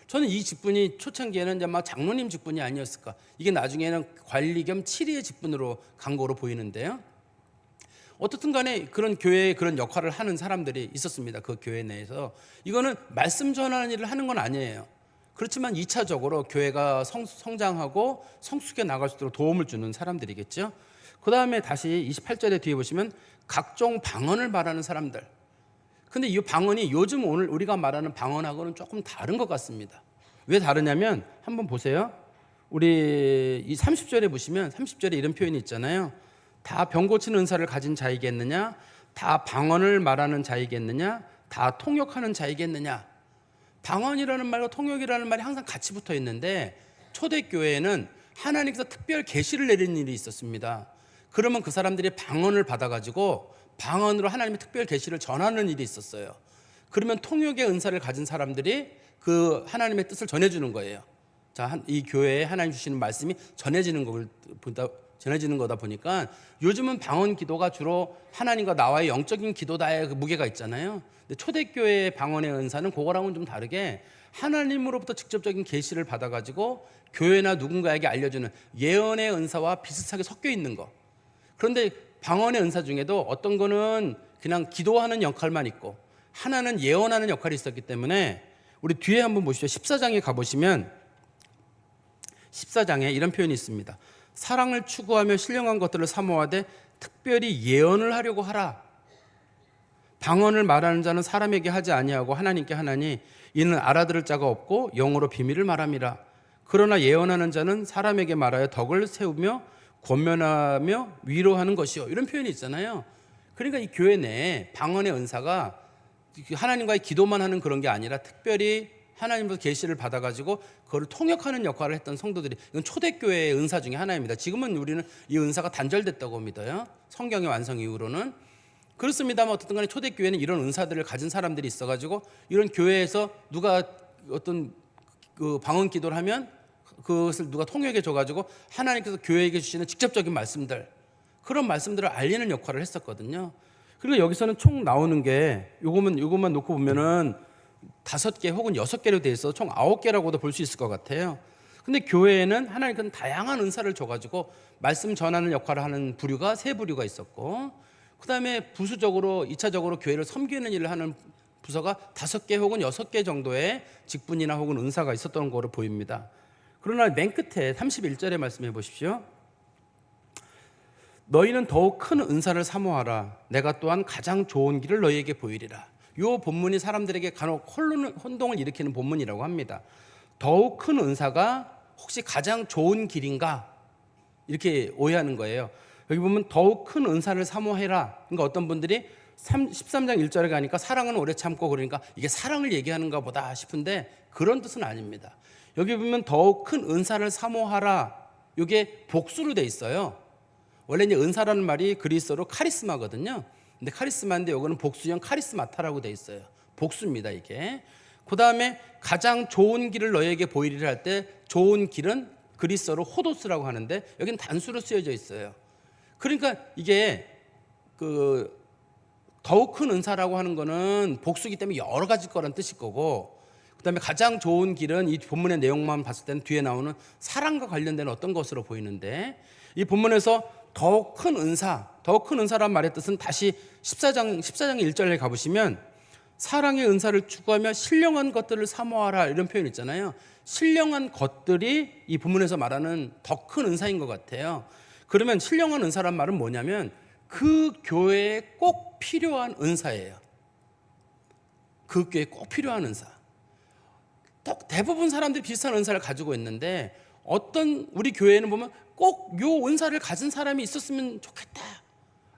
Speaker 1: 저는 이 직분이 초창기에는 이제 막 장로님 직분이 아니었을까. 이게 나중에는 관리 겸 치리의 직분으로 간 거로 보이는데요. 어떻든 간에 그런 교회에 그런 역할을 하는 사람들이 있었습니다. 그 교회 내에서. 이거는 말씀 전하는 일을 하는 건 아니에요. 그렇지만 2차적으로 교회가 성장하고 성숙해 나갈 수 있도록 도움을 주는 사람들이겠죠. 그 다음에 다시 28절에 뒤에 보시면 각종 방언을 말하는 사람들. 근데 이 방언이 요즘 오늘 우리가 말하는 방언하고는 조금 다른 것 같습니다. 왜 다르냐면 한번 보세요. 우리 이 30절에 보시면 30절에 이런 표현이 있잖아요. 다 병 고치는 은사를 가진 자이겠느냐? 다 방언을 말하는 자이겠느냐? 다 통역하는 자이겠느냐? 방언이라는 말과 통역이라는 말이 항상 같이 붙어 있는데 초대교회에는 하나님께서 특별 계시를 내리는 일이 있었습니다. 그러면 그 사람들이 방언을 받아가지고 방언으로 하나님의 특별 계시를 전하는 일이 있었어요. 그러면 통역의 은사를 가진 사람들이 그 하나님의 뜻을 전해주는 거예요. 자, 이 교회에 하나님 주시는 말씀이 전해지는 거다 보니까 요즘은 방언 기도가 주로 하나님과 나와의 영적인 기도다의 그 무게가 있잖아요. 근데 초대교회의 방언의 은사는 그거랑은 좀 다르게 하나님으로부터 직접적인 계시를 받아가지고 교회나 누군가에게 알려주는 예언의 은사와 비슷하게 섞여 있는 거. 그런데 방언의 은사 중에도 어떤 거는 그냥 기도하는 역할만 있고 하나는 예언하는 역할이 있었기 때문에 우리 뒤에 한번 보시죠. 14장에 가보시면 14장에 이런 표현이 있습니다. 사랑을 추구하며 신령한 것들을 사모하되 특별히 예언을 하려고 하라. 방언을 말하는 자는 사람에게 하지 아니하고 하나님께 하나니 이는 알아들을 자가 없고 영어로 비밀을 말함이라. 그러나 예언하는 자는 사람에게 말하여 덕을 세우며 권면하며 위로하는 것이요. 이런 표현이 있잖아요. 그러니까 이 교회 내에 방언의 은사가 하나님과의 기도만 하는 그런 게 아니라 특별히 하나님으로부터 계시를 받아가지고 그걸 통역하는 역할을 했던 성도들이, 이건 초대교회의 은사 중에 하나입니다. 지금은 우리는 이 은사가 단절됐다고 믿어요. 성경의 완성 이후로는. 그렇습니다만 어쨌든 간에 초대교회는 이런 은사들을 가진 사람들이 있어가지고 이런 교회에서 누가 어떤 그 방언 기도를 하면 그것을 누가 통역해 줘가지고 하나님께서 교회에게 주시는 직접적인 말씀들, 그런 말씀들을 알리는 역할을 했었거든요. 그리고 여기서는 총 나오는 게 요것만 놓고 보면은 5개 혹은 6개로 돼 있어 총 9개라고도 볼 수 있을 것 같아요. 근데 교회에는 하나님께서는 다양한 은사를 줘가지고 말씀 전하는 역할을 하는 부류가 3부류가 있었고, 그 다음에 부수적으로 2차적으로 교회를 섬기는 일을 하는 부서가 5개 혹은 6개 정도의 직분이나 혹은 은사가 있었던 거로 보입니다. 그러나 맨 끝에 31절에 말씀해 보십시오. 너희는 더욱 큰 은사를 사모하라. 내가 또한 가장 좋은 길을 너희에게 보이리라. 이 본문이 사람들에게 간혹 혼동을 일으키는 본문이라고 합니다. 더욱 큰 은사가 혹시 가장 좋은 길인가? 이렇게 오해하는 거예요. 여기 보면 더욱 큰 은사를 사모해라. 그러니까 어떤 분들이 13장 1절에 가니까 사랑은 오래 참고 그러니까 이게 사랑을 얘기하는가 보다 싶은데 그런 뜻은 아닙니다. 여기 보면 더욱 큰 은사를 사모하라. 이게 복수로 돼 있어요. 원래 이제 은사라는 말이 그리스어로 카리스마거든요. 근데 카리스마인데 이거는 복수형 카리스마타라고 돼 있어요. 복수입니다, 이게. 그 다음에 가장 좋은 길을 너에게 보이리라 할 때 좋은 길은 그리스어로 호도스라고 하는데 여기는 단수로 쓰여져 있어요. 그러니까 이게 그 더욱 큰 은사라고 하는 거는 복수기 때문에 여러 가지 거란 뜻일 거고, 그 다음에 가장 좋은 길은 이 본문의 내용만 봤을 때는 뒤에 나오는 사랑과 관련된 어떤 것으로 보이는데, 이 본문에서 더욱 큰 은사란 말의 뜻은 다시 14장 1절에 가보시면 사랑의 은사를 추구하며 신령한 것들을 사모하라 이런 표현 있잖아요. 신령한 것들이 이 본문에서 말하는 더 큰 은사인 것 같아요. 그러면 신령한 은사란 말은 뭐냐면 그 교회에 꼭 필요한 은사예요. 그 교회에 꼭 필요한 은사. 대부분 사람들이 비슷한 은사를 가지고 있는데 어떤 우리 교회는 보면 꼭 요 은사를 가진 사람이 있었으면 좋겠다.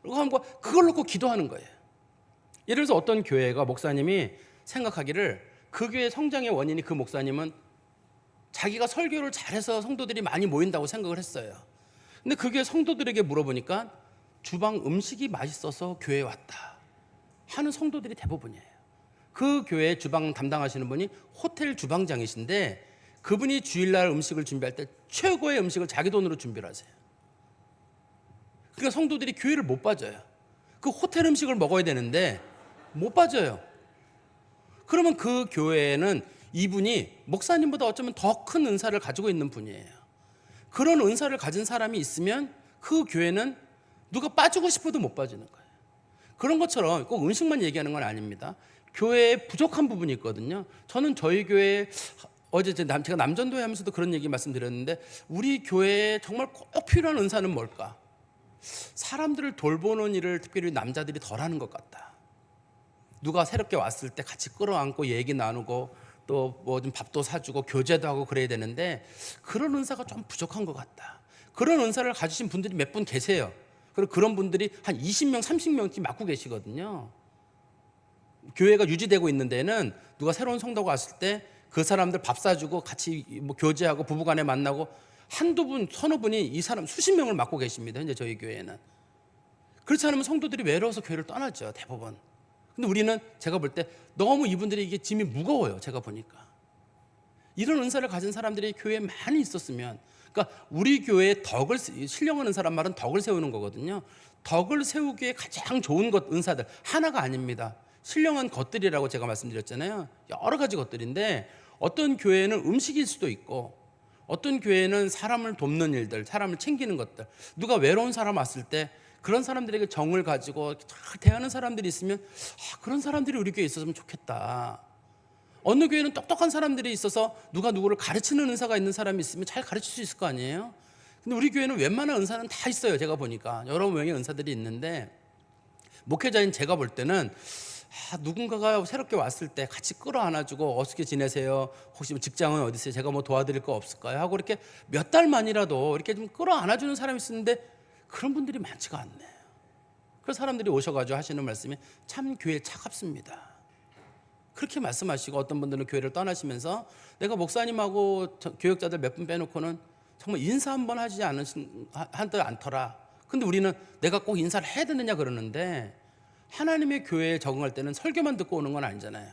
Speaker 1: 그리고 한번 그걸 놓고 기도하는 거예요. 예를 들어서 어떤 교회가 목사님이 생각하기를 그 교회 성장의 원인이 그 목사님은 자기가 설교를 잘해서 성도들이 많이 모인다고 생각을 했어요. 근데 그 교회 성도들에게 물어보니까 주방 음식이 맛있어서 교회에 왔다 하는 성도들이 대부분이에요. 그 교회 주방 담당하시는 분이 호텔 주방장이신데 그분이 주일날 음식을 준비할 때 최고의 음식을 자기 돈으로 준비를 하세요. 그러니까 성도들이 교회를 못 빠져요. 그 호텔 음식을 먹어야 되는데 못 빠져요. 그러면 그 교회에는 이분이 목사님보다 어쩌면 더 큰 은사를 가지고 있는 분이에요. 그런 은사를 가진 사람이 있으면 그 교회는 누가 빠지고 싶어도 못 빠지는 거예요. 그런 것처럼 꼭 음식만 얘기하는 건 아닙니다. 교회에 부족한 부분이 있거든요. 저는 저희 교회 어제 제가 남전도회 하면서도 그런 얘기 말씀드렸는데 우리 교회에 정말 꼭 필요한 은사는 뭘까? 사람들을 돌보는 일을 특별히 남자들이 덜 하는 것 같다. 누가 새롭게 왔을 때 같이 끌어안고 얘기 나누고 또 뭐 좀 밥도 사주고 교제도 하고 그래야 되는데 그런 은사가 좀 부족한 것 같다. 그런 은사를 가지신 분들이 몇 분 계세요. 그리고 그런 분들이 한 20명, 30명씩 맡고 계시거든요. 교회가 유지되고 있는 데는 누가 새로운 성도가 왔을 때 그 사람들 밥 사주고 같이 뭐 교제하고 부부간에 만나고 한두 분, 서너 분이 이 사람 수십 명을 맡고 계십니다. 현재 저희 교회는. 그렇지 않으면 성도들이 외로워서 교회를 떠나죠, 대부분. 근데 우리는 제가 볼 때 너무 이분들이 이게 짐이 무거워요. 제가 보니까. 이런 은사를 가진 사람들이 교회에 많이 있었으면, 그러니까 우리 교회에 덕을, 신령한 은사란 말은 덕을 세우는 거거든요. 덕을 세우기에 가장 좋은 것, 은사들 하나가 아닙니다. 신령한 것들이라고 제가 말씀드렸잖아요. 여러 가지 것들인데 어떤 교회는 음식일 수도 있고 어떤 교회는 사람을 돕는 일들, 사람을 챙기는 것들. 누가 외로운 사람 왔을 때 그런 사람들에게 정을 가지고 잘 대하는 사람들이 있으면 그런 사람들이 우리 교회에 있었으면 좋겠다. 어느 교회는 똑똑한 사람들이 있어서 누가 누구를 가르치는 은사가 있는 사람이 있으면 잘 가르칠 수 있을 거 아니에요. 근데 우리 교회는 웬만한 은사는 다 있어요. 제가 보니까 여러 명의 은사들이 있는데 목회자인 제가 볼 때는 누군가가 새롭게 왔을 때 같이 끌어안아주고 어떻게 지내세요? 혹시 직장은 어디 있어요? 제가 뭐 도와드릴 거 없을까요? 하고 이렇게 몇 달만이라도 이렇게 좀 끌어안아주는 사람이 있었는데 그런 분들이 많지가 않네요. 그래서 사람들이 오셔가지고 하시는 말씀이 참 교회 차갑습니다. 그렇게 말씀하시고 어떤 분들은 교회를 떠나시면서 내가 목사님하고 교역자들 몇 분 빼놓고는 정말 인사 한번 하지 않더라. 근데 우리는 내가 꼭 인사를 해야 되느냐 그러는데 하나님의 교회에 적응할 때는 설교만 듣고 오는 건 아니잖아요.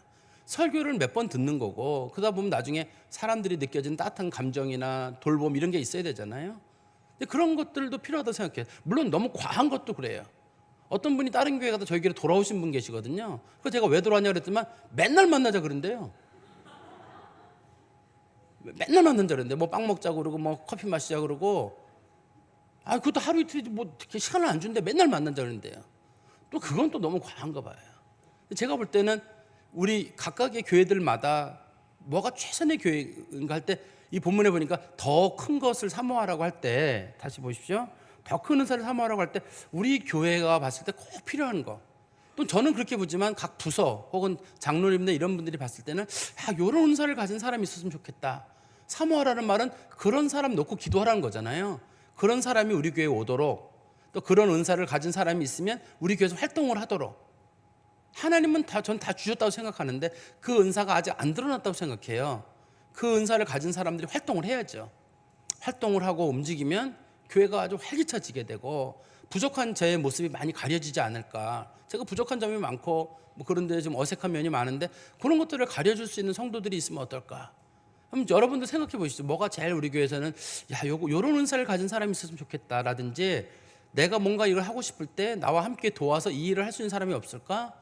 Speaker 1: 설교를 몇 번 듣는 거고 그러다 보면 나중에 사람들이 느껴지는 따뜻한 감정이나 돌봄 이런 게 있어야 되잖아요. 근데 그런 것들도 필요하다고 생각해요. 물론 너무 과한 것도 그래요. 어떤 분이 다른 교회 가서 저희 교회로 돌아오신 분 계시거든요. 그래서 제가 왜 돌아왔냐 그랬더니 맨날 만나자 그런데요. 맨날 만난다 그랬는데 뭐 빵 먹자고 그러고 뭐 커피 마시자 그러고 그것도 하루 이틀 뭐 이렇게 시간을 안 준대 맨날 만난다 그랬는데요. 또 그건 또 너무 과한가 봐요. 제가 볼 때는 우리 각각의 교회들마다 뭐가 최선의 교회인가 할 때 이 본문에 보니까 더 큰 것을 사모하라고 할 때 다시 보십시오. 더 큰 은사를 사모하라고 할 때 우리 교회가 봤을 때 꼭 필요한 거. 또 저는 그렇게 보지만 각 부서 혹은 장로님들 이런 분들이 봤을 때는 이런 은사를 가진 사람이 있었으면 좋겠다. 사모하라는 말은 그런 사람 놓고 기도하라는 거잖아요. 그런 사람이 우리 교회에 오도록 또 그런 은사를 가진 사람이 있으면 우리 교회에서 활동을 하도록 하나님은 전 다 주셨다고 생각하는데 그 은사가 아직 안 드러났다고 생각해요. 그 은사를 가진 사람들이 활동을 해야죠. 활동을 하고 움직이면 교회가 아주 활기차지게 되고 부족한 제 모습이 많이 가려지지 않을까. 제가 부족한 점이 많고 뭐 그런데 좀 어색한 면이 많은데 그런 것들을 가려줄 수 있는 성도들이 있으면 어떨까. 그럼 여러분들 생각해 보시죠. 뭐가 제일 우리 교회에서는 요런 은사를 가진 사람이 있었으면 좋겠다라든지 내가 뭔가 이걸 하고 싶을 때 나와 함께 도와서 이 일을 할 수 있는 사람이 없을까?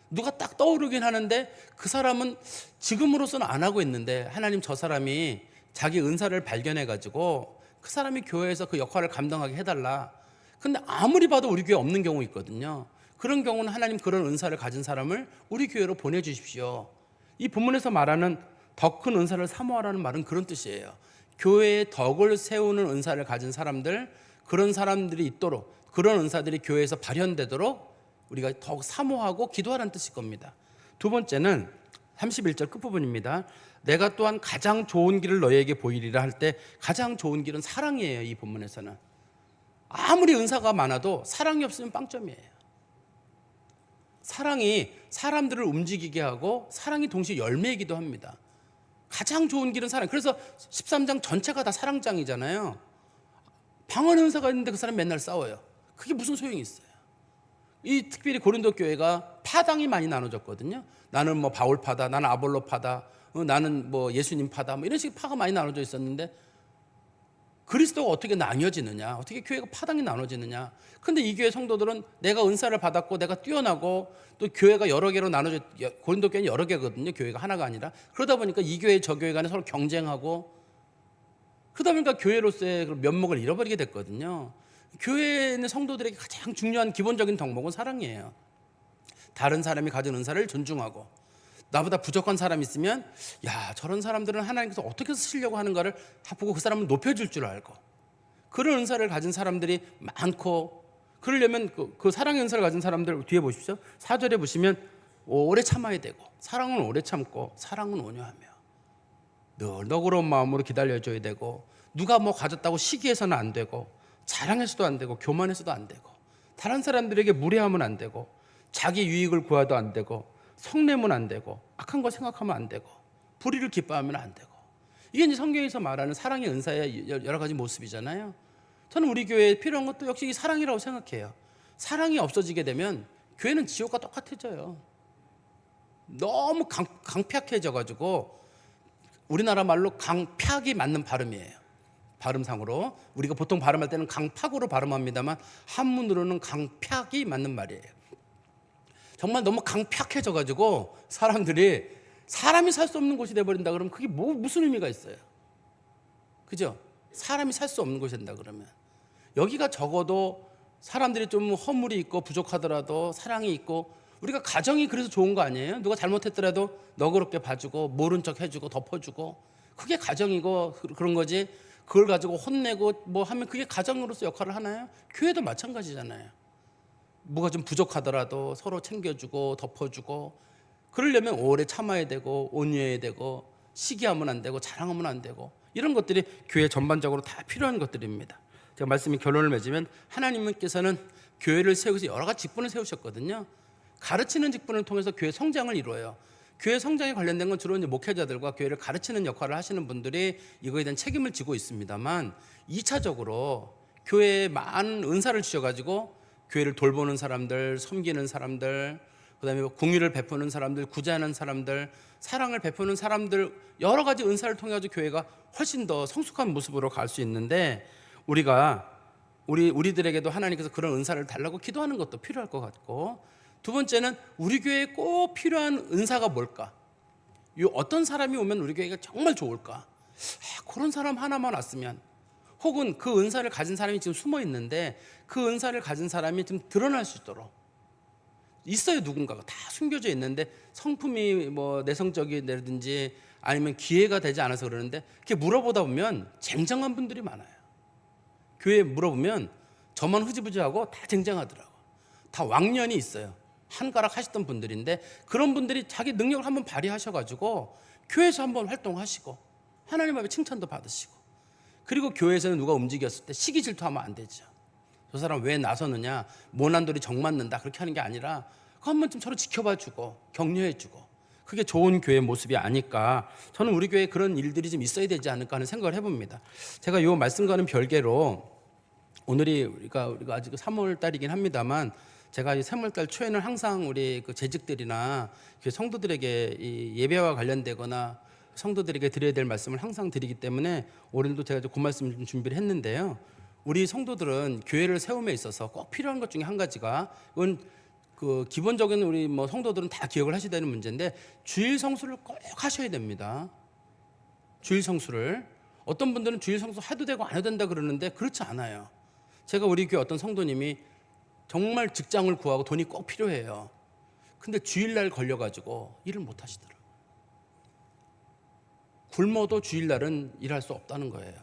Speaker 1: 누가 딱 떠오르긴 하는데 그 사람은 지금으로서는 안 하고 있는데 하나님 저 사람이 자기 은사를 발견해가지고 그 사람이 교회에서 그 역할을 감당하게 해달라. 근데 아무리 봐도 우리 교회에 없는 경우 있거든요. 그런 경우는 하나님 그런 은사를 가진 사람을 우리 교회로 보내주십시오. 이 본문에서 말하는 더 큰 은사를 사모하라는 말은 그런 뜻이에요. 교회에 덕을 세우는 은사를 가진 사람들, 그런 사람들이 있도록 그런 은사들이 교회에서 발현되도록 우리가 더욱 사모하고 기도하라는 뜻일 겁니다. 두 번째는 31절 끝부분입니다. 내가 또한 가장 좋은 길을 너희에게 보이리라 할 때 가장 좋은 길은 사랑이에요. 이 본문에서는 아무리 은사가 많아도 사랑이 없으면 빵점이에요. 사랑이 사람들을 움직이게 하고 사랑이 동시에 열매이기도 합니다. 가장 좋은 길은 사랑. 그래서 13장 전체가 다 사랑장이잖아요. 방언의 은사가 있는데 그 사람 맨날 싸워요. 그게 무슨 소용이 있어요? 이 특별히 고린도 교회가 파당이 많이 나눠졌거든요. 나는 뭐 바울파다, 나는 아볼로파다, 나는 뭐 예수님 파다, 뭐 이런 식의 파가 많이 나눠져 있었는데 그리스도가 어떻게 나뉘어지느냐, 어떻게 교회가 파당이 나눠지느냐. 근데 이 교회 성도들은 내가 은사를 받았고 내가 뛰어나고 또 교회가 여러 개로 나눠져, 고린도 교회는 여러 개거든요. 교회가 하나가 아니라. 그러다 보니까 이 교회 저 교회 간에 서로 경쟁하고, 그러다 보니까 교회로서의 면목을 잃어버리게 됐거든요. 교회에 있는 성도들에게 가장 중요한 기본적인 덕목은 사랑이에요. 다른 사람이 가진 은사를 존중하고, 나보다 부족한 사람이 있으면 야, 저런 사람들은 하나님께서 어떻게 쓰시려고 하는가를 보고 그 사람을 높여줄 줄 알고, 그런 은사를 가진 사람들이 많고, 그러려면 그 사랑의 은사를 가진 사람들 뒤에 보십시오. 4절에 보시면 오래 참아야 되고, 사랑은 오래 참고 사랑은 온유하며, 늘 너그러운 마음으로 기다려줘야 되고, 누가 뭐 가졌다고 시기해서는 안 되고, 자랑해서도 안 되고, 교만해서도 안 되고, 다른 사람들에게 무례하면 안 되고, 자기 유익을 구하도 안 되고, 성내면 안 되고, 악한 거 생각하면 안 되고, 불의를 기뻐하면 안 되고. 이게 이제 성경에서 말하는 사랑의 은사의 여러 가지 모습이잖아요. 저는 우리 교회에 필요한 것도 역시 이 사랑이라고 생각해요. 사랑이 없어지게 되면 교회는 지옥과 똑같아져요. 너무 강팍해져가지고, 우리나라 말로 강팍이 맞는 발음이에요. 발음상으로 우리가 보통 발음할 때는 강팍으로 발음합니다만 한문으로는 강팍이 맞는 말이에요. 정말 너무 강팍해져가지고 사람들이, 사람이 살 수 없는 곳이 돼버린다 그러면 그게 무슨 의미가 있어요? 그죠? 사람이 살 수 없는 곳이 된다 그러면, 여기가 적어도 사람들이 좀 허물이 있고 부족하더라도 사랑이 있고, 우리가 가정이 그래서 좋은 거 아니에요? 누가 잘못했더라도 너그럽게 봐주고 모른 척 해주고 덮어주고, 그게 가정이고 그런 거지. 그걸 가지고 혼내고 뭐 하면 그게 가정으로서 역할을 하나요? 교회도 마찬가지잖아요. 뭐가 좀 부족하더라도 서로 챙겨주고 덮어주고, 그러려면 오래 참아야 되고 온유해야 되고, 시기하면 안 되고 자랑하면 안 되고, 이런 것들이 교회 전반적으로 다 필요한 것들입니다. 제가 말씀이 결론을 맺으면, 하나님께서는 교회를 세우셔서 여러 가지 직분을 세우셨거든요. 가르치는 직분을 통해서 교회 성장을 이루어요. 교회 성장에 관련된 건 주로 이제 목회자들과 교회를 가르치는 역할을 하시는 분들이 이거에 대한 책임을 지고 있습니다만, 2차적으로 교회에 많은 은사를 주셔가지고 교회를 돌보는 사람들, 섬기는 사람들, 그다음에 공의를 베푸는 사람들, 구제하는 사람들, 사랑을 베푸는 사람들, 여러 가지 은사를 통해 가지고 교회가 훨씬 더 성숙한 모습으로 갈 수 있는데, 우리들에게도 하나님께서 그런 은사를 달라고 기도하는 것도 필요할 것 같고, 두 번째는 우리 교회에 꼭 필요한 은사가 뭘까? 어떤 사람이 오면 우리 교회가 정말 좋을까? 그런 사람 하나만 왔으면, 혹은 그 은사를 가진 사람이 지금 숨어 있는데 그 은사를 가진 사람이 좀 드러날 수 있도록 있어요. 누군가가 다 숨겨져 있는데 성품이 뭐 내성적이라든지 아니면 기회가 되지 않아서 그러는데, 그렇게 물어보다 보면 쟁쟁한 분들이 많아요. 교회에 물어보면 저만 흐지부지하고 다 쟁쟁하더라고. 다 왕년이 있어요. 한가락 하셨던 분들인데, 그런 분들이 자기 능력을 한번 발휘하셔가지고 교회에서 한번 활동하시고 하나님 앞에 칭찬도 받으시고, 그리고 교회에서는 누가 움직였을 때 시기 질투하면 안 되죠. 저 사람 왜 나서느냐, 모난돌이 정 맞는다, 그렇게 하는 게 아니라 그거 한번 좀 서로 지켜봐주고 격려해주고, 그게 좋은 교회의 모습이 아닐까. 저는 우리 교회에 그런 일들이 좀 있어야 되지 않을까 하는 생각을 해봅니다. 제가 이 말씀과는 별개로, 오늘이 우리가 아직 3월 달이긴 합니다만, 제가 이 3월 달 초에는 항상 우리 그 재직들이나 성도들에게 이 예배와 관련되거나 성도들에게 드려야 될 말씀을 항상 드리기 때문에 오늘도 제가 그 말씀을 좀 준비를 했는데요. 우리 성도들은 교회를 세움에 있어서 꼭 필요한 것 중에 한 가지가, 이건 그 기본적인 우리 뭐 성도들은 다 기억을 하셔야 되는 문제인데, 주일 성수를 꼭 하셔야 됩니다. 주일 성수를. 어떤 분들은 주일 성수 해도 되고 안 해도 된다 그러는데 그렇지 않아요. 제가 우리 교회 어떤 성도님이 정말 직장을 구하고 돈이 꼭 필요해요. 근데 주일날 걸려가지고 일을 못 하시더라고요. 굶어도 주일날은 일할 수 없다는 거예요.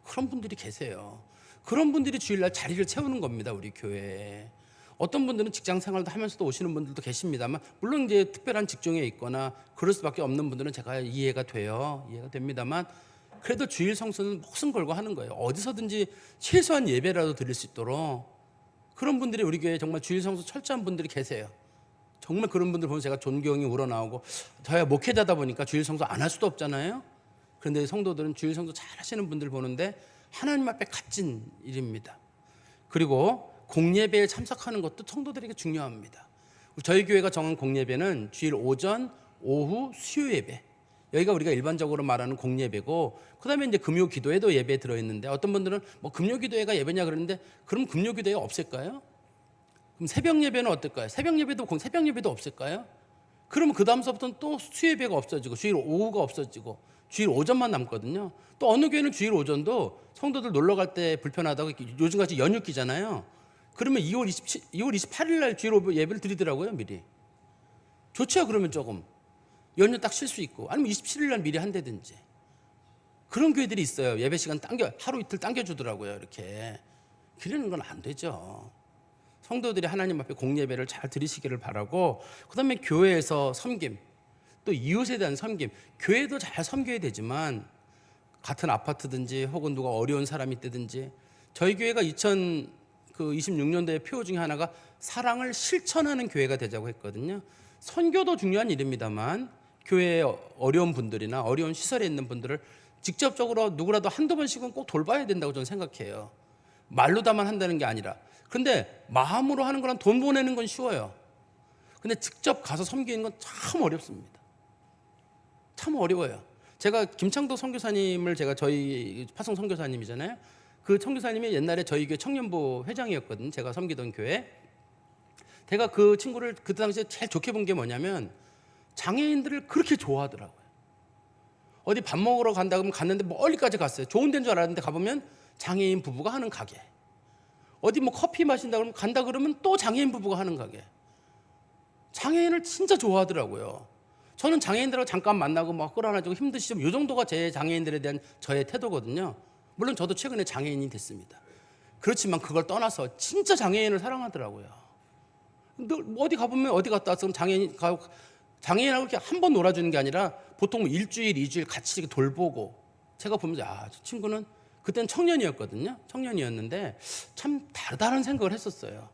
Speaker 1: 그런 분들이 계세요. 그런 분들이 주일날 자리를 채우는 겁니다, 우리 교회에. 어떤 분들은 직장 생활도 하면서도 오시는 분들도 계십니다만, 물론 이제 특별한 직종에 있거나 그럴 수밖에 없는 분들은 제가 이해가 됩니다만, 그래도 주일 성수는 목숨 걸고 하는 거예요. 어디서든지 최소한 예배라도 드릴 수 있도록. 그런 분들이 우리 교회에 정말 주일 성수 철저한 분들이 계세요. 정말 그런 분들 보면 제가 존경이 우러나오고, 저야 목회자다 보니까 주일 성수 안 할 수도 없잖아요. 그런데 성도들은 주일 성수 잘 하시는 분들 보는데 하나님 앞에 값진 일입니다. 그리고 공예배에 참석하는 것도 성도들에게 중요합니다. 저희 교회가 정한 공예배는 주일 오전, 오후, 수요 예배. 여기가 우리가 일반적으로 말하는 공예배고, 그다음에 이제 금요 기도회도 예배에 들어 있는데, 어떤 분들은 뭐 금요 기도회가 예배냐 그러는데, 그럼 금요 기도회가 없을까요? 그럼 새벽 예배는 어떨까요? 새벽 예배도 없을까요? 그러면 그 다음서부터는 또 수요 예배가 없어지고, 주일 오후가 없어지고, 주일 오전만 남거든요. 또 어느 교회는 주일 오전도 성도들 놀러 갈 때 불편하다고, 요즘같이 연휴 끼잖아요. 그러면 2월 28일 날 주일 예배를 드리더라고요, 미리. 좋죠, 그러면 조금. 연휴 딱 쉴 수 있고, 아니면 27일 날 미리 한다든지. 그런 교회들이 있어요. 예배 시간 하루 이틀 당겨주더라고요, 이렇게. 그러는 건 안 되죠. 성도들이 하나님 앞에 공예배를 잘 드리시기를 바라고, 그 다음에 교회에서 섬김, 또 이웃에 대한 섬김, 교회도 잘 섬겨야 되지만, 같은 아파트든지 혹은 누가 어려운 사람이 있다든지, 저희 교회가 2026년도의 표 중에 하나가 사랑을 실천하는 교회가 되자고 했거든요. 선교도 중요한 일입니다만, 교회에 어려운 분들이나 어려운 시설에 있는 분들을 직접적으로 누구라도 한두 번씩은 꼭 돌봐야 된다고 저는 생각해요. 말로다만 한다는 게 아니라. 그런데 마음으로 하는 거랑 돈 보내는 건 쉬워요. 근데 직접 가서 섬기는 건 참 어렵습니다. 참 어려워요. 제가 김창도 선교사님을, 제가 저희 파송 선교사님이잖아요. 그 선교사님이 옛날에 저희 교회 청년부 회장이었거든요. 제가 섬기던 교회. 제가 그 친구를 그때 당시에 제일 좋게 본 게 뭐냐면, 장애인들을 그렇게 좋아하더라고요. 어디 밥 먹으러 간다 그러면 갔는데 멀리까지 갔어요. 좋은 데인 줄 알았는데 가보면 장애인 부부가 하는 가게. 어디 뭐 커피 마신다 그러면 간다 그러면 또 장애인 부부가 하는 가게. 장애인을 진짜 좋아하더라고요. 저는 장애인들하고 잠깐 만나고 막 끌어안아주고 힘드시죠. 이 정도가 제 장애인들에 대한 저의 태도거든요. 물론 저도 최근에 장애인이 됐습니다. 그렇지만 그걸 떠나서 진짜 장애인을 사랑하더라고요. 어디 가보면 어디 갔다 왔으면 장애인하고 이렇게 한 번 놀아주는 게 아니라 보통 일주일, 2주일 같이 이렇게 돌보고, 제가 보면서 저 친구는 그때는 청년이었거든요. 청년이었는데 참 다르다는 생각을 했었어요.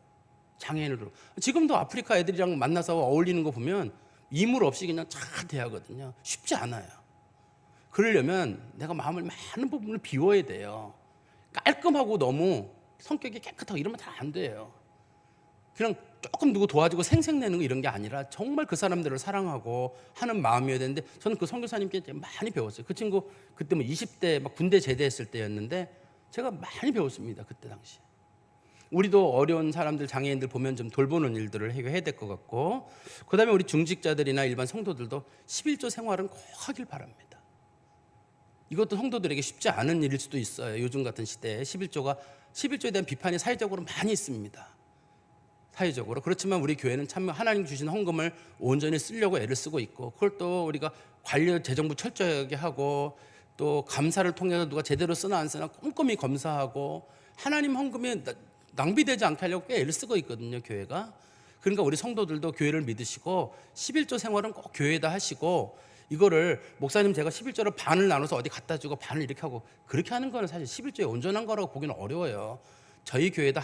Speaker 1: 장애인으로. 지금도 아프리카 애들이랑 만나서 어울리는 거 보면 이물 없이 그냥 잘 대하거든요. 쉽지 않아요. 그러려면 내가 마음을 많은 부분을 비워야 돼요. 깔끔하고 너무 성격이 깨끗하고 이러면 다 안 돼요. 그냥 조금 누구 도와주고 생색내는 거 이런 게 아니라 정말 그 사람들을 사랑하고 하는 마음이어야 되는데, 저는 그 선교사님께 많이 배웠어요. 그 친구 그때 뭐 20대 막 군대 제대했을 때였는데 제가 많이 배웠습니다. 그때 당시. 우리도 어려운 사람들, 장애인들 보면 좀 돌보는 일들을 해야 될 것 같고, 그 다음에 우리 중직자들이나 일반 성도들도 11조 생활은 꼭 하길 바랍니다. 이것도 성도들에게 쉽지 않은 일일 수도 있어요. 요즘 같은 시대에 11조에 대한 비판이 사회적으로 많이 있습니다. 사회적으로. 그렇지만 우리 교회는 참 하나님 주신 헌금을 온전히 쓰려고 애를 쓰고 있고, 그걸 또 우리가 관리 재정부 철저하게 하고, 또 감사를 통해서 누가 제대로 쓰나 안 쓰나 꼼꼼히 검사하고, 하나님 헌금에 낭비되지 않게 하려고 꽤 애를 쓰고 있거든요, 교회가. 그러니까 우리 성도들도 교회를 믿으시고 11조 생활은 꼭 교회에다 하시고, 이거를 목사님 제가 11조를 반을 나눠서 어디 갖다 주고 반을 이렇게 하고 그렇게 하는 거는 사실 11조에 온전한 거라고 보기는 어려워요. 저희 교회에다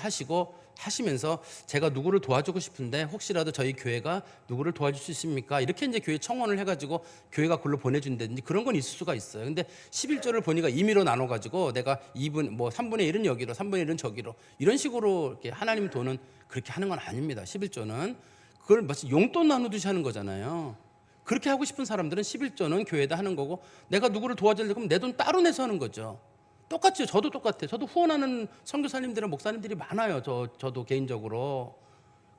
Speaker 1: 하시면서 제가 누구를 도와주고 싶은데 혹시라도 저희 교회가 누구를 도와줄 수 있습니까? 이렇게 이제 교회 청원을 해가지고 교회가 글로 보내준다든지 그런 건 있을 수가 있어요. 근데 11조를 보니까 임의로 나눠가지고 내가 3분의 1은 여기로, 3분의 1은 저기로 이런 식으로 이렇게 하나님 돈은 그렇게 하는 건 아닙니다. 11조는 그걸 마치 용돈 나누듯이 하는 거잖아요. 그렇게 하고 싶은 사람들은 11조는 교회에다 하는 거고, 내가 누구를 도와주려고 하면 내 돈 따로 내서 하는 거죠. 똑같죠. 저도 똑같아요. 저도 후원하는 선교사님들이나 목사님들이 많아요. 저도 개인적으로.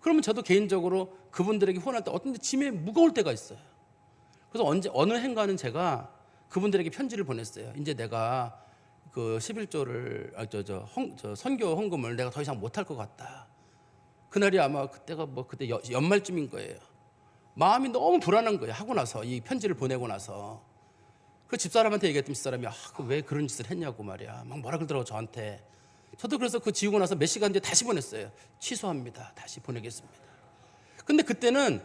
Speaker 1: 그러면 저도 개인적으로 그분들에게 후원할 때 어떤 데 짐에 무거울 때가 있어요. 그래서 어느 해인가는 제가 그분들에게 편지를 보냈어요. 이제 내가 그 11조를 선교 헌금을 내가 더 이상 못할 것 같다. 그날이 아마 그때가 그때 연말쯤인 거예요. 마음이 너무 불안한 거예요. 하고 나서 이 편지를 보내고 나서. 그 집사람한테 얘기했더니 집사람이 왜 그런 짓을 했냐고 말이야. 막 뭐라 그러더라고 저한테. 저도 그래서 그 지우고 나서 몇 시간 뒤에 다시 보냈어요. 취소합니다. 다시 보내겠습니다. 근데 그때는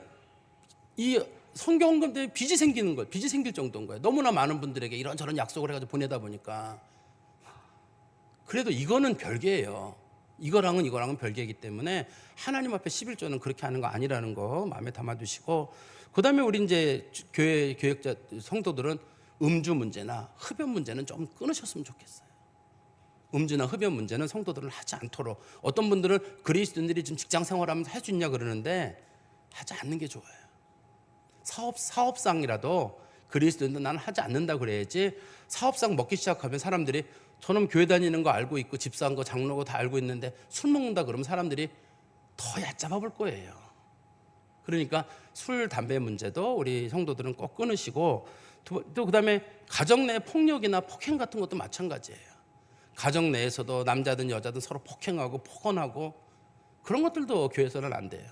Speaker 1: 이 선교헌금 때문에 빚이 생기는 거예요. 빚이 생길 정도인 거예요. 너무나 많은 분들에게 이런저런 약속을 해가지고 보내다 보니까. 그래도 이거는 별개예요. 이거랑은 별개이기 때문에 하나님 앞에 11조는 그렇게 하는 거 아니라는 거 마음에 담아두시고, 그 다음에 우리 이제 교회 성도들은 음주 문제나 흡연 문제는 좀 끊으셨으면 좋겠어요. 음주나 흡연 문제는 성도들은 하지 않도록, 어떤 분들은 그리스도인들이 지금 직장 생활하면서 할 수 있냐 그러는데 하지 않는 게 좋아요. 사업상이라도 그리스도인들 나는 하지 않는다 그래야지, 사업상 먹기 시작하면 사람들이 저놈 교회 다니는 거 알고 있고 집사한 거 장로고 다 알고 있는데 술 먹는다 그러면 사람들이 더 얕잡아 볼 거예요. 그러니까 술, 담배 문제도 우리 성도들은 꼭 끊으시고, 또 그다음에 가정 내 폭력이나 폭행 같은 것도 마찬가지예요. 가정 내에서도 남자든 여자든 서로 폭행하고 폭언하고 그런 것들도 교회에서는 안 돼요.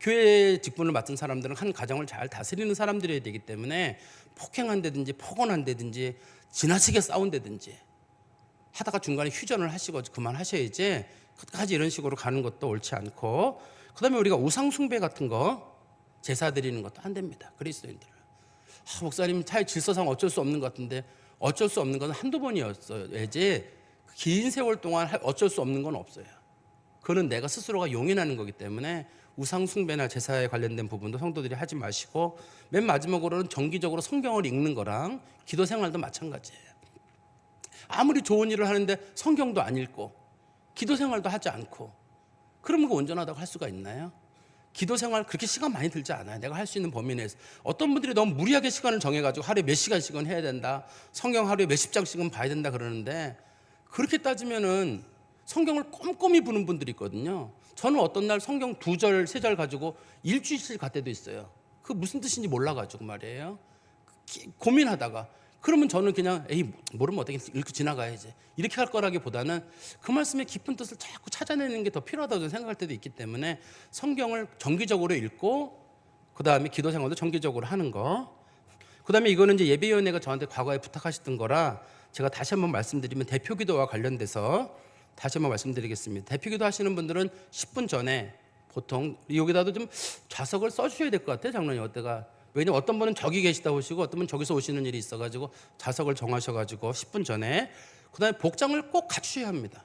Speaker 1: 교회 직분을 맡은 사람들은 한 가정을 잘 다스리는 사람들이어야 되기 때문에 폭행한다든지 폭언한다든지 지나치게 싸운다든지 하다가 중간에 휴전을 하시고 그만하셔야지, 끝까지 이런 식으로 가는 것도 옳지 않고, 그다음에 우리가 우상 숭배 같은 거 제사 드리는 것도 안 됩니다. 그리스도인들은 목사님 차에 질서상 어쩔 수 없는 것 같은데, 어쩔 수 없는 건 한두 번이었어야지 긴 세월 동안 어쩔 수 없는 건 없어요. 그거는 내가 스스로가 용인하는 거기 때문에 우상 숭배나 제사에 관련된 부분도 성도들이 하지 마시고, 맨 마지막으로는 정기적으로 성경을 읽는 거랑 기도 생활도 마찬가지예요. 아무리 좋은 일을 하는데 성경도 안 읽고 기도 생활도 하지 않고 그러면 그 온전하다고 할 수가 있나요? 기도 생활 그렇게 시간 많이 들지 않아요. 내가 할 수 있는 범위 내에서. 어떤 분들이 너무 무리하게 시간을 정해가지고 하루에 몇 시간씩은 해야 된다, 성경 하루에 몇십 장씩은 봐야 된다 그러는데, 그렇게 따지면은 성경을 꼼꼼히 보는 분들이 있거든요. 저는 어떤 날 성경 2절, 3절 가지고 일주일씩 갈 때도 있어요. 그 무슨 뜻인지 몰라가지고 말이에요. 고민하다가, 그러면 저는 그냥 에이 모르면 어떻게 읽고 지나가야지 이렇게 할 거라기보다는 그 말씀의 깊은 뜻을 자꾸 찾아내는 게 더 필요하다고 생각할 때도 있기 때문에 성경을 정기적으로 읽고, 그 다음에 기도 생활도 정기적으로 하는 거. 그 다음에 이거는 이제 예배위원회가 저한테 과거에 부탁하셨던 거라 제가 다시 한번 말씀드리면, 대표기도와 관련돼서 다시 한번 말씀드리겠습니다. 대표기도 하시는 분들은 10분 전에 보통 여기다도 좀 좌석을 써주셔야 될 것 같아요, 장로님. 왜냐면 어떤 분은 저기 계시다 오시고 어떤 분은 저기서 오시는 일이 있어가지고 좌석을 정하셔가지고 10분 전에. 그 다음에 복장을 꼭 갖추셔야 합니다.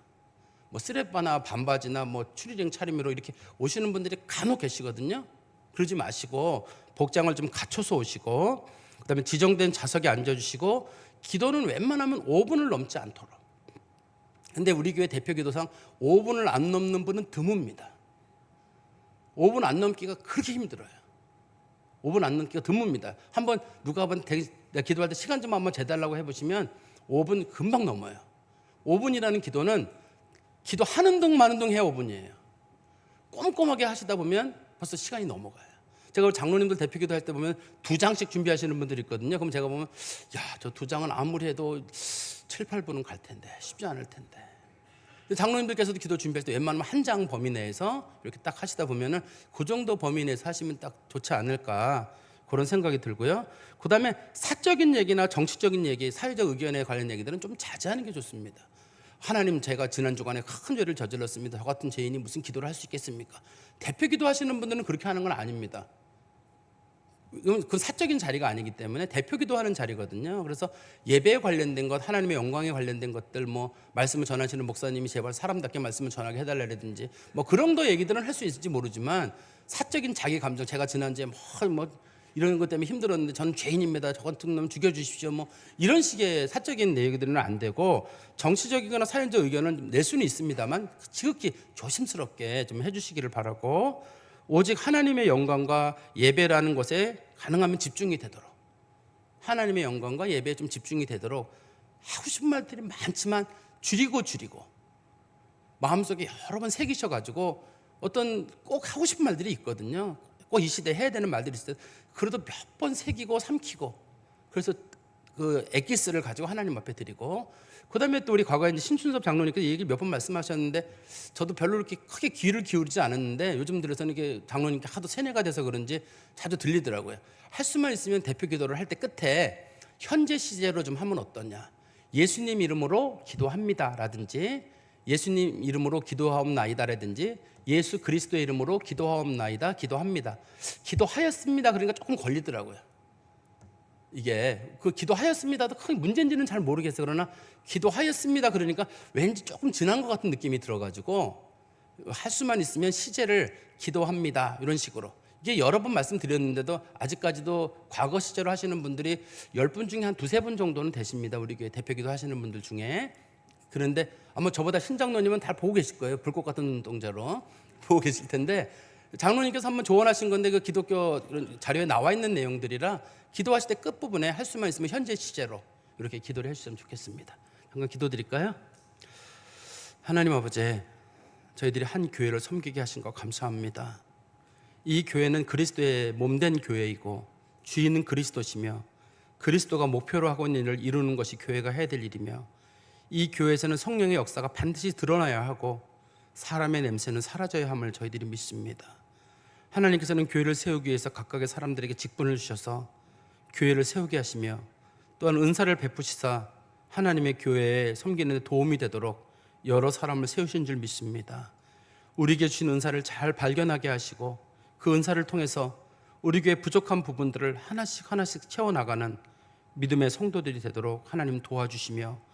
Speaker 1: 뭐 쓰레빠나 반바지나 뭐 추리닝 차림으로 이렇게 오시는 분들이 간혹 계시거든요. 그러지 마시고 복장을 좀 갖춰서 오시고, 그 다음에 지정된 좌석에 앉아주시고, 기도는 웬만하면 5분을 넘지 않도록. 근데 우리 교회 대표기도상 5분을 안 넘는 분은 드뭅니다. 5분 안 넘기가 그렇게 힘들어요. 5분 안 넘기가 드뭅니다. 한번 누가 한번 내가 기도할 때 시간 좀 한번 재달라고 해보시면 5분 금방 넘어요. 5분이라는 기도는 기도하는 둥 마는 둥 해야 5분이에요. 꼼꼼하게 하시다 보면 벌써 시간이 넘어가요. 제가 장로님들 대표기도 할 때 보면 2장씩 준비하시는 분들이 있거든요. 그럼 제가 보면 저 2장은 아무리 해도 7, 8분은 갈 텐데 쉽지 않을 텐데. 장로님들께서도 기도 준비할 때 웬만하면 1장 범위 내에서 이렇게 딱 하시다 보면은 그 정도 범위 내에서 하시면 딱 좋지 않을까, 그런 생각이 들고요. 그 다음에 사적인 얘기나 정치적인 얘기, 사회적 의견에 관련 얘기들은 좀 자제하는 게 좋습니다. 하나님, 제가 지난 주간에 큰 죄를 저질렀습니다. 저 같은 죄인이 무슨 기도를 할 수 있겠습니까? 대표 기도하시는 분들은 그렇게 하는 건 아닙니다. 그 사적인 자리가 아니기 때문에 대표 기도하는 자리거든요. 그래서 예배에 관련된 것, 하나님의 영광에 관련된 것들, 뭐 말씀을 전하시는 목사님이 제발 사람답게 말씀을 전하게 해달라든지 뭐 그런 거 얘기들은 할 수 있을지 모르지만, 사적인 자기 감정, 제가 지난주에 뭐 이런 것 때문에 힘들었는데 저는 죄인입니다, 저 같은 놈 죽여주십시오, 뭐 이런 식의 사적인 내용들은 안 되고, 정치적이거나 사회적 의견은 낼 수는 있습니다만 지극히 조심스럽게 좀 해주시기를 바라고, 오직 하나님의 영광과 예배라는 것에 가능하면 집중이 되도록, 하나님의 영광과 예배에 좀 집중이 되도록, 하고 싶은 말들이 많지만 줄이고 마음속에 여러 번 새기셔가지고, 어떤 꼭 하고 싶은 말들이 있거든요. 꼭 이 시대에 해야 되는 말들이 있을 때 그래도 몇 번 새기고 삼키고, 그래서 그 엑기스를 가지고 하나님 앞에 드리고, 그 다음에 또 우리 과거에 이제 신춘섭 장로님께서 이 얘기 몇 번 말씀하셨는데, 저도 별로 이렇게 크게 귀를 기울이지 않았는데 요즘 들어서는 이게 장로님께 하도 세뇌가 돼서 그런지 자주 들리더라고요. 할 수만 있으면 대표 기도를 할 때 끝에 현재 시제로 좀 하면 어떠냐, 예수님 이름으로 기도합니다라든지, 예수님 이름으로 기도하옵나이다라든지, 예수 그리스도의 이름으로 기도하옵나이다, 기도합니다, 기도하였습니다. 그러니까 조금 걸리더라고요. 이게 그 기도하였습니다도 크게 문제인지는 잘 모르겠어요. 그러나 기도하였습니다 그러니까 왠지 조금 지난 것 같은 느낌이 들어가지고, 할 수만 있으면 시제를 기도합니다 이런 식으로. 이게 여러 번 말씀드렸는데도 아직까지도 과거 시제로 하시는 분들이 10분 중에 한 2-3분 정도는 되십니다. 우리 교회 대표기도 하시는 분들 중에. 그런데 아마 저보다 신장로님은 다 보고 계실 거예요. 불꽃 같은 눈동자로 보고 계실 텐데, 장로님께서 한번 조언하신 건데 그 기독교 자료에 나와 있는 내용들이라 기도하실 때 끝부분에 할 수만 있으면 현재 시제로 이렇게 기도를 해주시면 좋겠습니다. 한번 기도드릴까요? 하나님 아버지, 저희들이 한 교회를 섬기게 하신 거 감사합니다. 이 교회는 그리스도의 몸된 교회이고 주인은 그리스도시며 그리스도가 목표로 하고 있는 일을 이루는 것이 교회가 해야 될 일이며, 이 교회에서는 성령의 역사가 반드시 드러나야 하고 사람의 냄새는 사라져야 함을 저희들이 믿습니다. 하나님께서는 교회를 세우기 위해서 각각의 사람들에게 직분을 주셔서 교회를 세우게 하시며, 또한 은사를 베푸시사 하나님의 교회에 섬기는 데 도움이 되도록 여러 사람을 세우신 줄 믿습니다. 우리에게 주신 은사를 잘 발견하게 하시고 그 은사를 통해서 우리 교회 부족한 부분들을 하나씩 채워나가는 믿음의 성도들이 되도록 하나님 도와주시며,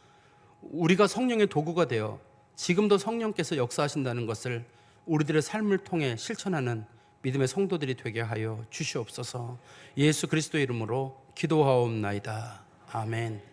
Speaker 1: 우리가 성령의 도구가 되어 지금도 성령께서 역사하신다는 것을 우리들의 삶을 통해 실천하는 믿음의 성도들이 되게 하여 주시옵소서. 예수 그리스도의 이름으로 기도하옵나이다. 아멘.